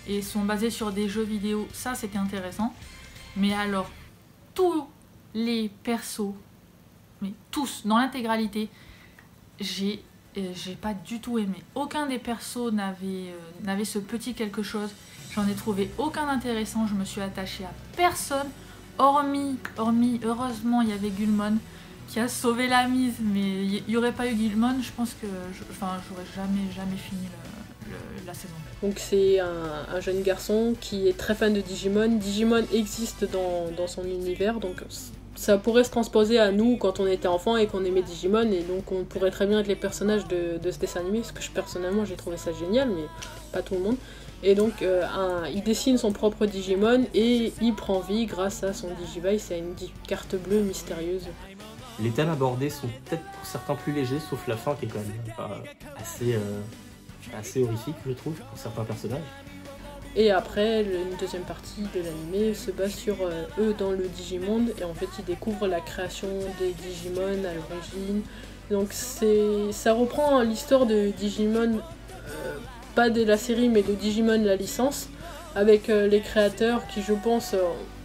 et sont basés sur des jeux vidéo, ça c'était intéressant. Mais alors, tous les persos, mais tous, dans l'intégralité, j'ai pas du tout aimé. Aucun des persos n'avait ce petit quelque chose. J'en ai trouvé aucun intéressant, je me suis attachée à personne, hormis heureusement, il y avait Gulmon qui a sauvé la mise, mais il n'y aurait pas eu Gulmon, je pense que j'aurais jamais fini la saison. Donc c'est un jeune garçon qui est très fan de Digimon. Digimon existe dans son univers, donc ça pourrait se transposer à nous quand on était enfant et qu'on aimait Digimon, et donc on pourrait très bien être les personnages de ce dessin animé, parce que personnellement j'ai trouvé ça génial, mais pas tout le monde. Et donc il dessine son propre Digimon et il prend vie grâce à son Digivice, à une carte bleue mystérieuse. Les thèmes abordés sont peut-être pour certains plus légers, sauf la fin qui est quand même assez horrifique, je trouve, pour certains personnages. Et après, une deuxième partie de l'animé se base sur eux dans le Digimonde, et en fait ils découvrent la création des Digimon à l'origine. Donc ça reprend l'histoire de Digimon, pas de la série mais de Digimon la licence, avec les créateurs qui, je pense,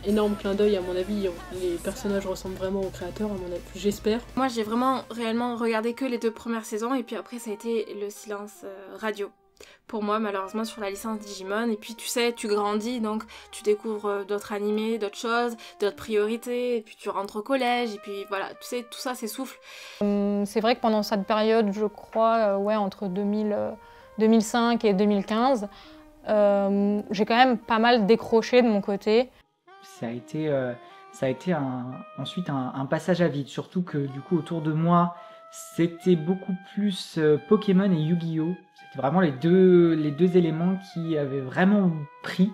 énorme clin d'œil à mon avis, les personnages ressemblent vraiment aux créateurs à mon avis, j'espère. Moi j'ai réellement regardé que les 2 premières saisons, et puis après ça a été le silence radio. Pour moi, malheureusement, sur la licence Digimon. Et puis, tu sais, tu grandis, donc tu découvres d'autres animés, d'autres choses, d'autres priorités, et puis tu rentres au collège, et puis voilà, tu sais, tout ça s'essouffle. C'est vrai que pendant cette période, je crois, entre 2005 et 2015, j'ai quand même pas mal décroché de mon côté. Ça a été ensuite un passage à vide, surtout que du coup, autour de moi, c'était beaucoup plus Pokémon et Yu-Gi-Oh! C'était vraiment les deux éléments qui avaient vraiment pris.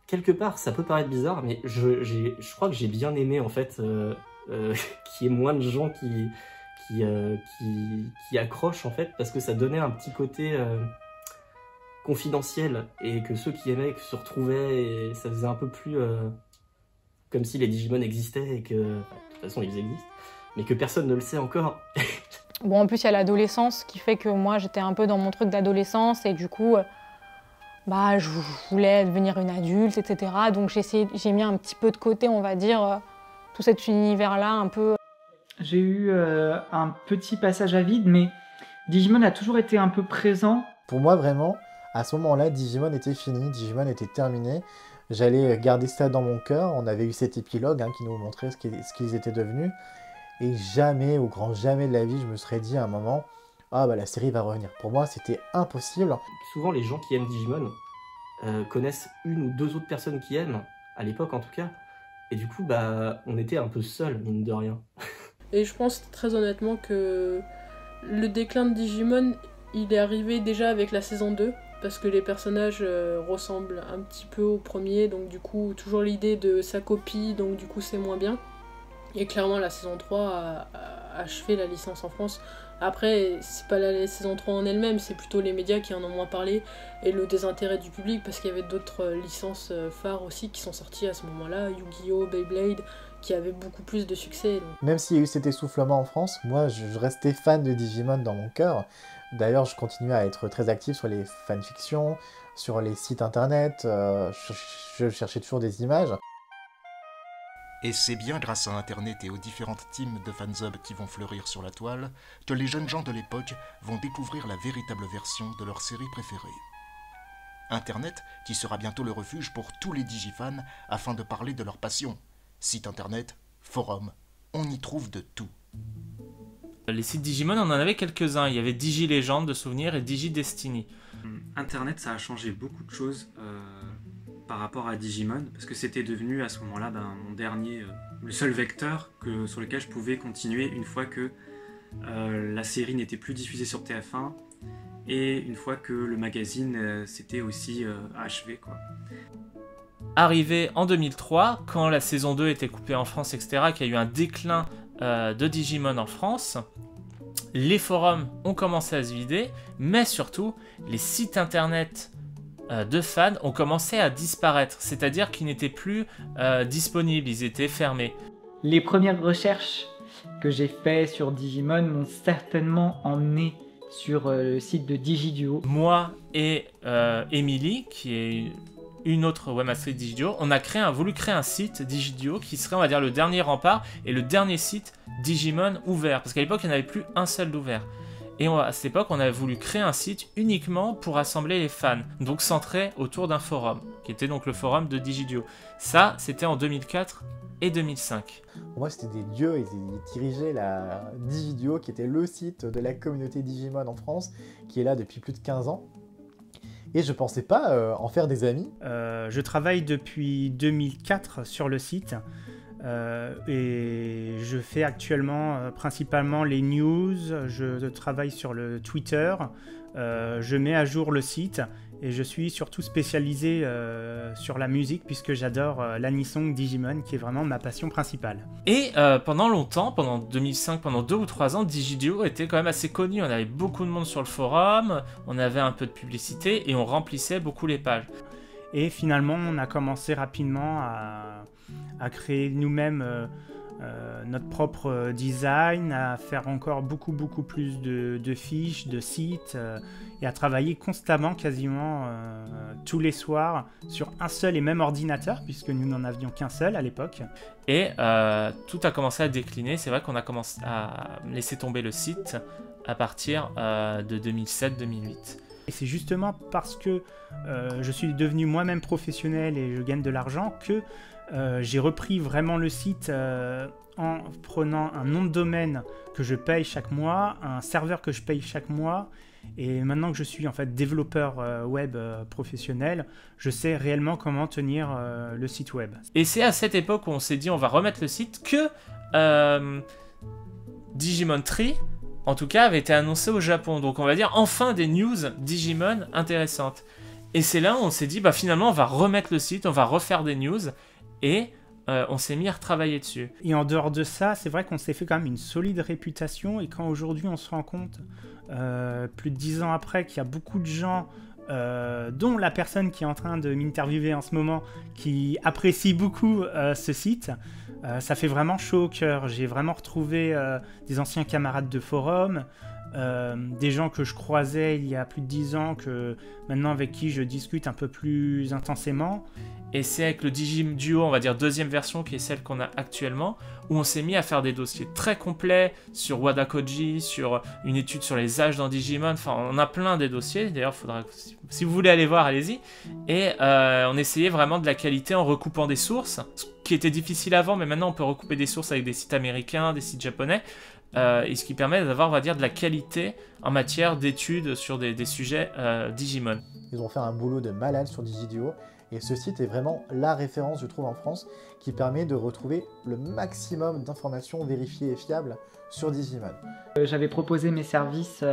Quelque part, ça peut paraître bizarre, mais je crois que j'ai bien aimé en fait qu'il y ait moins de gens qui accrochent en fait, parce que ça donnait un petit côté confidentiel, et que ceux qui aimaient se retrouvaient, et ça faisait un peu plus comme si les Digimon existaient, et que de toute façon ils existent, mais que personne ne le sait encore. Bon, en plus, il y a l'adolescence qui fait que moi, j'étais un peu dans mon truc d'adolescence, et du coup, je voulais devenir une adulte, etc. Donc j'ai mis un petit peu de côté, on va dire, tout cet univers-là un peu. J'ai eu un petit passage à vide, mais Digimon a toujours été un peu présent. Pour moi, vraiment, à ce moment-là, Digimon était fini, Digimon était terminé. J'allais garder ça dans mon cœur. On avait eu cet épilogue qui nous montrait ce qu'ils étaient devenus. Et jamais, au grand jamais de la vie, je me serais dit à un moment, la série va revenir. Pour moi, c'était impossible. Souvent, les gens qui aiment Digimon connaissent une ou deux autres personnes qui aiment, à l'époque en tout cas. Et du coup, on était un peu seuls, mine de rien. Et je pense très honnêtement que le déclin de Digimon, il est arrivé déjà avec la saison 2, parce que les personnages ressemblent un petit peu au premier, donc du coup, toujours l'idée de sa copie, donc du coup, c'est moins bien. Et clairement, la saison 3 a achevé la licence en France. Après, c'est pas la saison 3 en elle-même, c'est plutôt les médias qui en ont moins parlé, et le désintérêt du public, parce qu'il y avait d'autres licences phares aussi qui sont sorties à ce moment-là, Yu-Gi-Oh!, Beyblade, qui avaient beaucoup plus de succès. Donc. Même s'il y a eu cet essoufflement en France, moi je restais fan de Digimon dans mon cœur. D'ailleurs, je continuais à être très actif sur les fanfictions, sur les sites internet, je cherchais toujours des images. Et c'est bien grâce à Internet et aux différentes teams de fansub qui vont fleurir sur la toile que les jeunes gens de l'époque vont découvrir la véritable version de leur série préférée. Internet qui sera bientôt le refuge pour tous les digifans afin de parler de leur passion. Site internet, forum, on y trouve de tout. Les sites Digimon, on en avait quelques-uns. Il y avait Digilégende de souvenirs et Digidestiny. Internet, ça a changé beaucoup de choses par rapport à Digimon, parce que c'était devenu à ce moment-là mon dernier, le seul vecteur sur lequel je pouvais continuer une fois que la série n'était plus diffusée sur TF1 et une fois que le magazine s'était aussi achevé, quoi. Arrivé en 2003, quand la saison 2 était coupée en France, etc., qu'il y a eu un déclin de Digimon en France, les forums ont commencé à se vider, mais surtout, les sites internet de fans ont commencé à disparaître, c'est-à-dire qu'ils n'étaient plus disponibles, ils étaient fermés. Les premières recherches que j'ai faites sur Digimon m'ont certainement emmené sur le site de Digiduo. Moi et Émilie, qui est une autre webmastrice Digiduo, on a voulu créer un site Digiduo qui serait, on va dire, le dernier rempart et le dernier site Digimon ouvert, parce qu'à l'époque il n'y en avait plus un seul d'ouvert. Et à cette époque, on avait voulu créer un site uniquement pour rassembler les fans, donc centré autour d'un forum, qui était donc le forum de Digiduo. Ça, c'était en 2004 et 2005. Pour moi, c'était des dieux, ils dirigeaient la Digiduo, qui était le site de la communauté Digimon en France, qui est là depuis plus de 15 ans. Et je pensais pas en faire des amis. Je travaille depuis 2004 sur le site. Et je fais actuellement principalement les news, je travaille sur le Twitter, je mets à jour le site et je suis surtout spécialisé sur la musique puisque j'adore l'anisong Digimon qui est vraiment ma passion principale. Et pendant longtemps, pendant 2005, pendant 2 ou 3 ans, Digiduo était quand même assez connu. On avait beaucoup de monde sur le forum, on avait un peu de publicité et on remplissait beaucoup les pages. Et finalement, on a commencé rapidement à créer nous-mêmes notre propre design, à faire encore beaucoup plus de fiches, de sites, et à travailler constamment, quasiment tous les soirs, sur un seul et même ordinateur, puisque nous n'en avions qu'un seul à l'époque. Et tout a commencé à décliner. C'est vrai qu'on a commencé à laisser tomber le site à partir de 2007-2008. Et c'est justement parce que je suis devenu moi-même professionnel et je gagne de l'argent que j'ai repris vraiment le site en prenant un nom de domaine que je paye chaque mois, un serveur que je paye chaque mois. Et maintenant que je suis en fait développeur web professionnel, je sais réellement comment tenir le site web. Et c'est à cette époque où on s'est dit on va remettre le site que Digimon Tree, en tout cas, avait été annoncé au Japon. Donc on va dire enfin des news Digimon intéressantes. Et c'est là où on s'est dit bah finalement on va remettre le site, on va refaire des news et on s'est mis à retravailler dessus. Et en dehors de ça, c'est vrai qu'on s'est fait quand même une solide réputation et quand aujourd'hui on se rend compte, plus de 10 ans après, qu'il y a beaucoup de gens, dont la personne qui est en train de m'interviewer en ce moment, qui apprécie beaucoup ce site, ça fait vraiment chaud au cœur. J'ai vraiment retrouvé des anciens camarades de forum, des gens que je croisais il y a plus de 10 ans, maintenant avec qui je discute un peu plus intensément. Et c'est avec le Digiduo, on va dire deuxième version, qui est celle qu'on a actuellement, où on s'est mis à faire des dossiers très complets sur Wadakoji, sur une étude sur les âges dans Digimon, enfin on a plein des dossiers, d'ailleurs faudra, si vous voulez aller voir, allez-y. Et on essayait vraiment de la qualité en recoupant des sources, ce qui était difficile avant, mais maintenant on peut recouper des sources avec des sites américains, des sites japonais, et ce qui permet d'avoir, on va dire, de la qualité en matière d'études sur des sujets Digimon. Ils ont fait un boulot de malade sur Digiduo. Et ce site est vraiment la référence, je trouve, en France, qui permet de retrouver le maximum d'informations vérifiées et fiables sur Digimon. J'avais proposé mes services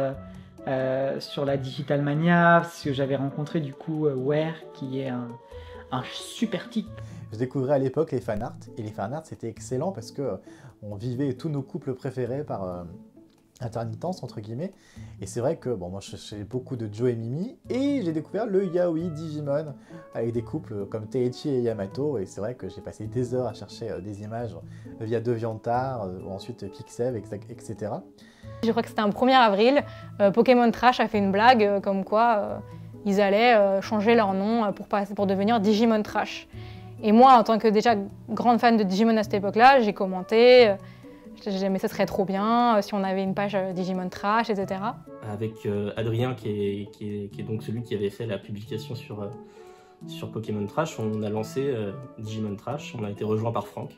sur la Digital Mania, parce que j'avais rencontré du coup Ware, qui est un super type. Je découvrais à l'époque les fanarts, et les fanarts c'était excellent parce que on vivait tous nos couples préférés par intermittence entre guillemets, et c'est vrai que bon, moi je cherchais beaucoup de Joe et Mimi et j'ai découvert le yaoi Digimon avec des couples comme Teichi et Yamato, et c'est vrai que j'ai passé des heures à chercher des images via DeviantArt ou ensuite Pixel, etc. Je crois que c'était un 1er avril, Pokémon Trash a fait une blague comme quoi ils allaient changer leur nom pour devenir Digimon Trash. Et moi, en tant que déjà grande fan de Digimon à cette époque-là, j'ai commenté. Mais ça serait trop bien si on avait une page Digimon Trash, etc. Avec Adrien, qui est donc celui qui avait fait la publication sur Pokémon Trash, on a lancé Digimon Trash, on a été rejoint par Franck.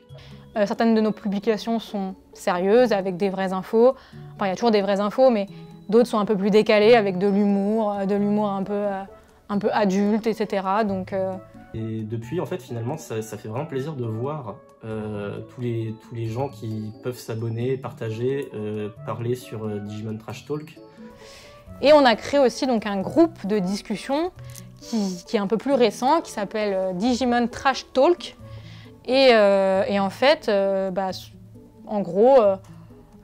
Certaines de nos publications sont sérieuses, avec des vraies infos. Enfin, il y a toujours des vraies infos, mais d'autres sont un peu plus décalées, avec de l'humour un peu adulte, etc. Donc, Et depuis, en fait, finalement, ça fait vraiment plaisir de voir tous les gens qui peuvent s'abonner, partager, parler sur Digimon Trash Talk. Et on a créé aussi donc un groupe de discussion qui est un peu plus récent, qui s'appelle Digimon Trash Talk. Et en fait, en gros,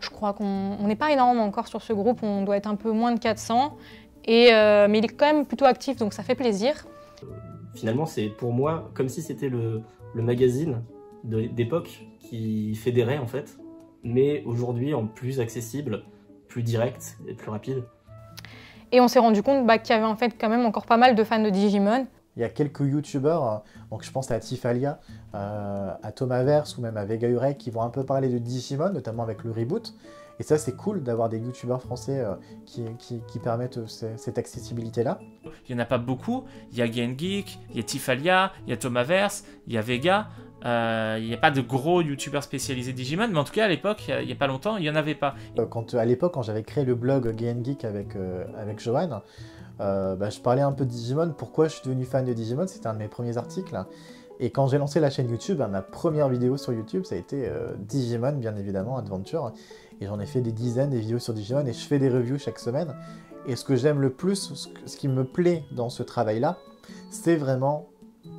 je crois qu'on n'est pas énorme encore sur ce groupe, on doit être un peu moins de 400. Mais il est quand même plutôt actif, donc ça fait plaisir. Finalement, c'est pour moi comme si c'était le magazine d'époque qui fédérait en fait, mais aujourd'hui en plus accessible, plus direct et plus rapide. Et on s'est rendu compte qu'il y avait en fait quand même encore pas mal de fans de Digimon. Il y a quelques youtubeurs, donc je pense à Tifalia, à Thomasverse ou même à Vega Urek qui vont un peu parler de Digimon, notamment avec le reboot. Et ça, c'est cool d'avoir des youtubeurs français qui permettent cette accessibilité-là. Il n'y en a pas beaucoup. Il y a GameGeek, il y a Tifalia, il y a Thomasverse, il y a Vega. Il n'y a pas de gros youtubeurs spécialisés Digimon, mais en tout cas à l'époque, il n'y a pas longtemps, il n'y en avait pas. À l'époque, quand j'avais créé le blog GameGeek avec Johan, je parlais un peu de Digimon. Pourquoi je suis devenu fan de Digimon? C'était un de mes premiers articles. Et quand j'ai lancé la chaîne YouTube, ma première vidéo sur YouTube, ça a été Digimon, bien évidemment, Adventure. Et j'en ai fait des dizaines des vidéos sur Digimon et je fais des reviews chaque semaine. Et ce que j'aime le plus, ce qui me plaît dans ce travail-là, c'est vraiment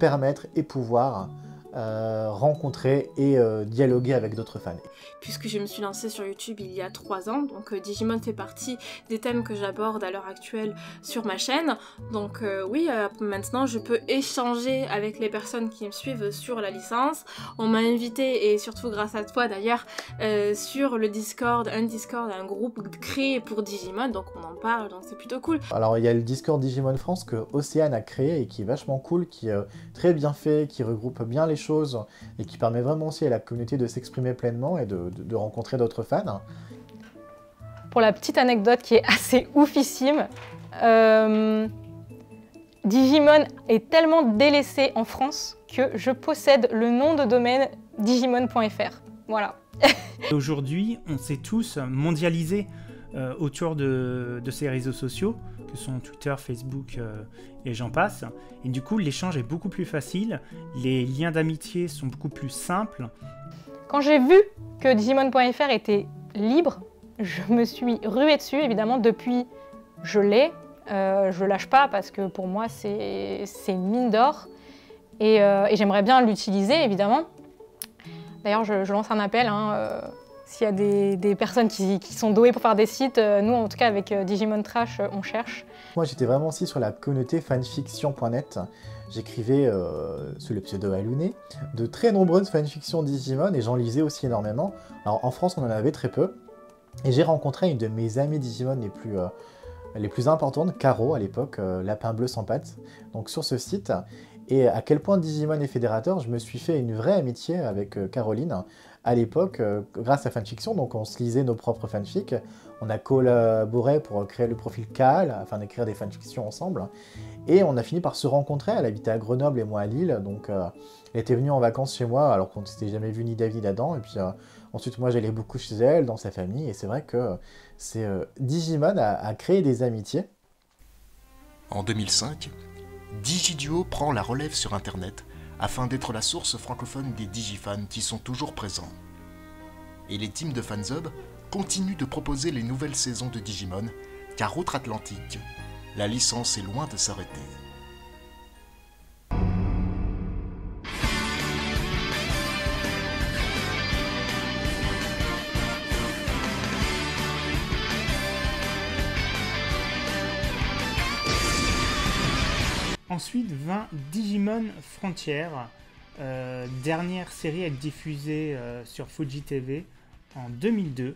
permettre et pouvoir rencontrer et dialoguer avec d'autres fans. Puisque je me suis lancée sur YouTube il y a 3 ans, donc Digimon fait partie des thèmes que j'aborde à l'heure actuelle sur ma chaîne. Donc oui, maintenant je peux échanger avec les personnes qui me suivent sur la licence. On m'a invité, et surtout grâce à toi d'ailleurs, sur le Discord, un groupe créé pour Digimon, donc on en parle, donc c'est plutôt cool. Alors il y a le Discord Digimon France que Océane a créé et qui est vachement cool, qui est très bien fait, qui regroupe bien les choses et qui permet vraiment aussi à la communauté de s'exprimer pleinement et de rencontrer d'autres fans. Pour la petite anecdote qui est assez oufissime, Digimon est tellement délaissé en France que je possède le nom de domaine digimon.fr. Voilà. Aujourd'hui, on s'est tous mondialisés autour de ces réseaux sociaux, que sont Twitter, Facebook et j'en passe. Et du coup, l'échange est beaucoup plus facile, les liens d'amitié sont beaucoup plus simples. Quand j'ai vu que Digimon.fr était libre, je me suis ruée dessus, évidemment. Depuis, je l'ai. Je lâche pas parce que pour moi, c'est une mine d'or. Et j'aimerais bien l'utiliser, évidemment. D'ailleurs, je lance un appel. S'il y a des personnes qui sont douées pour faire des sites, nous, en tout cas, avec Digimon Trash, on cherche. Moi, j'étais vraiment aussi sur la communauté fanfiction.net. J'écrivais sous le pseudo Aluné de très nombreuses fanfictions Digimon et j'en lisais aussi énormément. Alors en France, on en avait très peu. Et j'ai rencontré une de mes amies Digimon les plus importantes, Caro à l'époque, Lapin Bleu sans pattes, donc sur ce site. Et à quel point Digimon est fédérateur, je me suis fait une vraie amitié avec Caroline à l'époque, grâce à Fanfiction. Donc on se lisait nos propres fanfics, on a collaboré pour créer le profil Kaal, afin d'écrire des fanfictions ensemble. Et on a fini par se rencontrer, elle habitait à Grenoble et moi à Lille, donc elle était venue en vacances chez moi alors qu'on ne s'était jamais vu ni David Adam. Et puis ensuite moi j'allais beaucoup chez elle, dans sa famille, et c'est vrai que Digimon a créé des amitiés. En 2005, Digiduo prend la relève sur Internet afin d'être la source francophone des Digifans qui sont toujours présents. Et les teams de Fansub continuent de proposer les nouvelles saisons de Digimon, car outre-Atlantique, la licence est loin de s'arrêter. Ensuite vint Digimon Frontier, dernière série à être diffusée sur Fuji TV en 2002.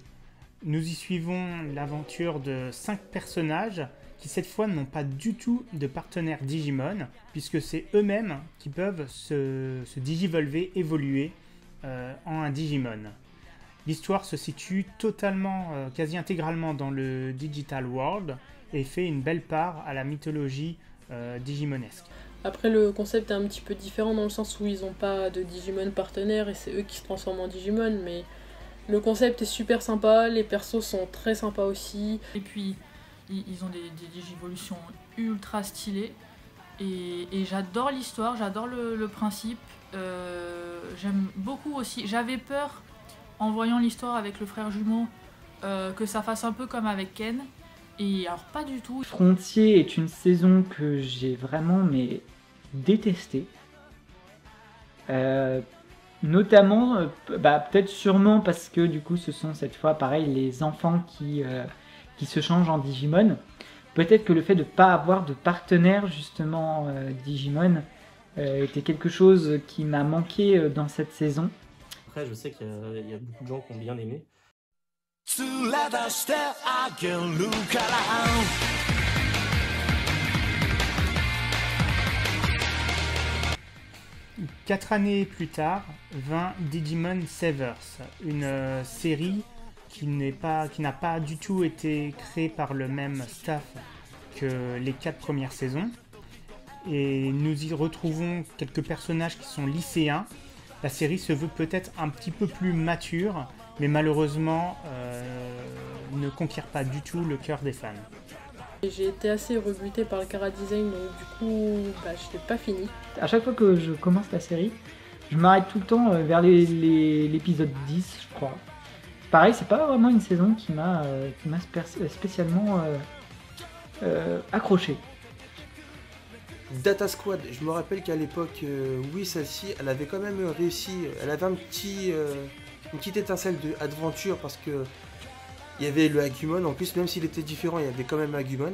Nous y suivons l'aventure de 5 personnages qui cette fois n'ont pas du tout de partenaire Digimon, puisque c'est eux-mêmes qui peuvent se digivolver, évoluer en un Digimon. L'histoire se situe totalement, quasi intégralement dans le Digital World et fait une belle part à la mythologie digimonesque. Après, le concept est un petit peu différent dans le sens où ils n'ont pas de Digimon partenaire et c'est eux qui se transforment en Digimon, mais le concept est super sympa, les persos sont très sympas aussi. Et puis, ils ont des digivolutions ultra stylées et j'adore l'histoire, j'adore le principe. J'aime beaucoup aussi. J'avais peur, en voyant l'histoire avec le frère jumeau, que ça fasse un peu comme avec Ken. Et alors pas du tout. Frontier est une saison que j'ai vraiment détestée. Notamment, peut-être sûrement parce que du coup ce sont cette fois pareil les enfants qui se changent en Digimon. Peut-être que le fait de ne pas avoir de partenaire justement Digimon était quelque chose qui m'a manqué dans cette saison. Après je sais qu'il y a beaucoup de gens qui ont bien aimé. 4 années plus tard, vint Digimon Savers, une série qui n'a pas du tout été créée par le même staff que les 4 premières saisons. Et nous y retrouvons quelques personnages qui sont lycéens. La série se veut peut-être un petit peu plus mature, mais malheureusement ne conquiert pas du tout le cœur des fans. J'ai été assez rebutée par le chara-design, donc du coup, je l'ai pas fini. À chaque fois que je commence la série, je m'arrête tout le temps vers l'épisode 10, je crois. Pareil, c'est pas vraiment une saison qui m'a spécialement accroché. Data Squad, je me rappelle qu'à l'époque, oui, celle-ci, elle avait quand même réussi, elle avait une petite étincelle d'aventure parce que il y avait le Agumon, en plus même s'il était différent, il y avait quand même Agumon.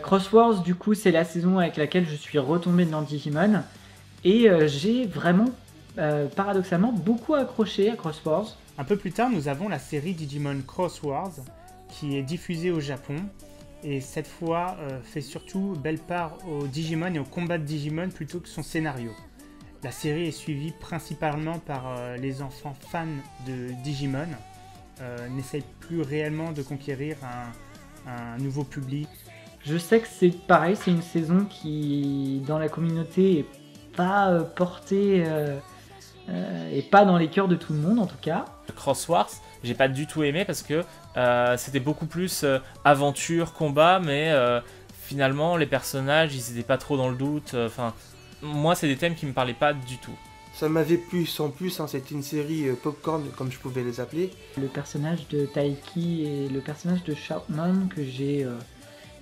Cross Wars, du coup, c'est la saison avec laquelle je suis retombé dans Digimon. Et j'ai vraiment, paradoxalement, beaucoup accroché à Cross Wars. Un peu plus tard, nous avons la série Digimon Cross Wars, qui est diffusée au Japon. Et cette fois, fait surtout belle part au Digimon et au combat de Digimon plutôt que son scénario. La série est suivie principalement par les enfants fans de Digimon. N'essaye plus réellement de conquérir un nouveau public. Je sais que c'est pareil, c'est une saison qui, dans la communauté, est pas portée et pas dans les cœurs de tout le monde en tout cas. Cross Wars, j'ai pas du tout aimé parce que c'était beaucoup plus aventure, combat, mais finalement les personnages ils étaient pas trop dans le doute. Moi c'est des thèmes qui me parlaient pas du tout. Ça m'avait plu sans plus, hein, c'était une série popcorn comme je pouvais les appeler. Le personnage de Taiki et le personnage de Shoutman qui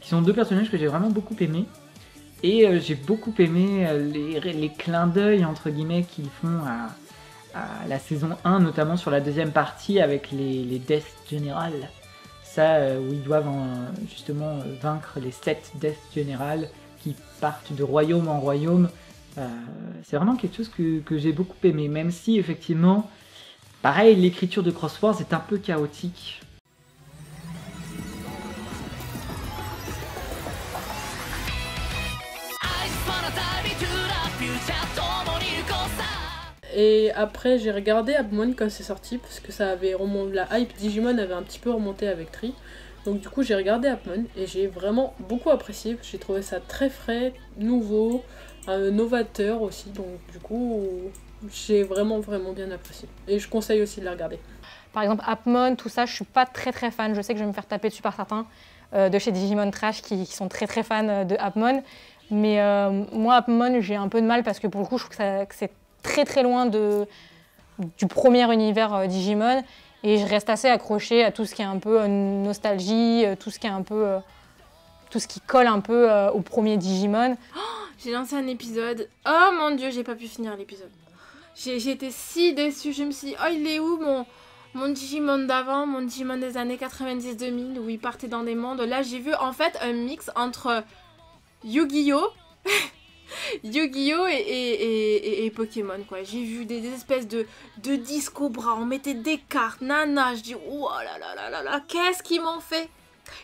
sont deux personnages que j'ai vraiment beaucoup aimés. Et j'ai beaucoup aimé les clins d'œil entre guillemets qu'ils font à la saison 1, notamment sur la deuxième partie avec les Death General. Ça, où ils doivent justement vaincre les 7 Death General qui partent de royaume en royaume. C'est vraiment quelque chose que j'ai beaucoup aimé, même si effectivement, pareil, l'écriture de Cross Wars est un peu chaotique. Et après j'ai regardé Appmon quand c'est sorti parce que ça avait remonté, la hype Digimon avait un petit peu remonté avec Tri. Donc du coup j'ai regardé Appmon et j'ai vraiment beaucoup apprécié. J'ai trouvé ça très frais, nouveau, novateur aussi. Donc du coup j'ai vraiment bien apprécié. Et je conseille aussi de la regarder. Par exemple Appmon, tout ça, je suis pas très fan. Je sais que je vais me faire taper dessus par certains de chez Digimon Trash qui sont très fans de Appmon. Mais moi Appmon j'ai un peu de mal parce que pour le coup je trouve que c'est très loin du premier univers Digimon et je reste assez accrochée à tout ce qui est un peu nostalgie, tout ce qui colle un peu au premier Digimon. Oh, j'ai lancé un épisode, oh mon dieu, j'ai pas pu finir l'épisode. J'ai été si déçue, je me suis dit, oh il est où mon Digimon d'avant, mon Digimon des années 90-2000 où il partait dans des mondes. Là j'ai vu en fait un mix entre Yu-Gi-Oh! Yu-Gi-Oh! Et Pokémon quoi. J'ai vu des espèces de disco bras, on mettait des cartes, nana, je dis oh là, qu'est-ce qu'ils m'ont fait?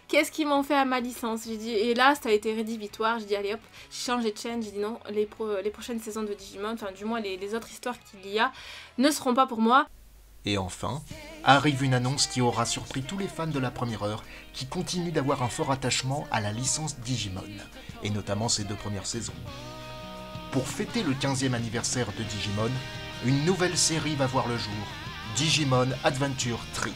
Qu'est-ce qu'ils m'ont fait à ma licence? J'ai dit, et là ça a été rédhibitoire, j'ai dit allez hop, j'ai changé de chaîne, j'ai dit non, les prochaines saisons de Digimon, enfin du moins les autres histoires qu'il y a, ne seront pas pour moi. Et enfin, arrive une annonce qui aura surpris tous les fans de la première heure qui continuent d'avoir un fort attachement à la licence Digimon, et notamment ses 2 premières saisons. Pour fêter le 15e anniversaire de Digimon, une nouvelle série va voir le jour, Digimon Adventure 3.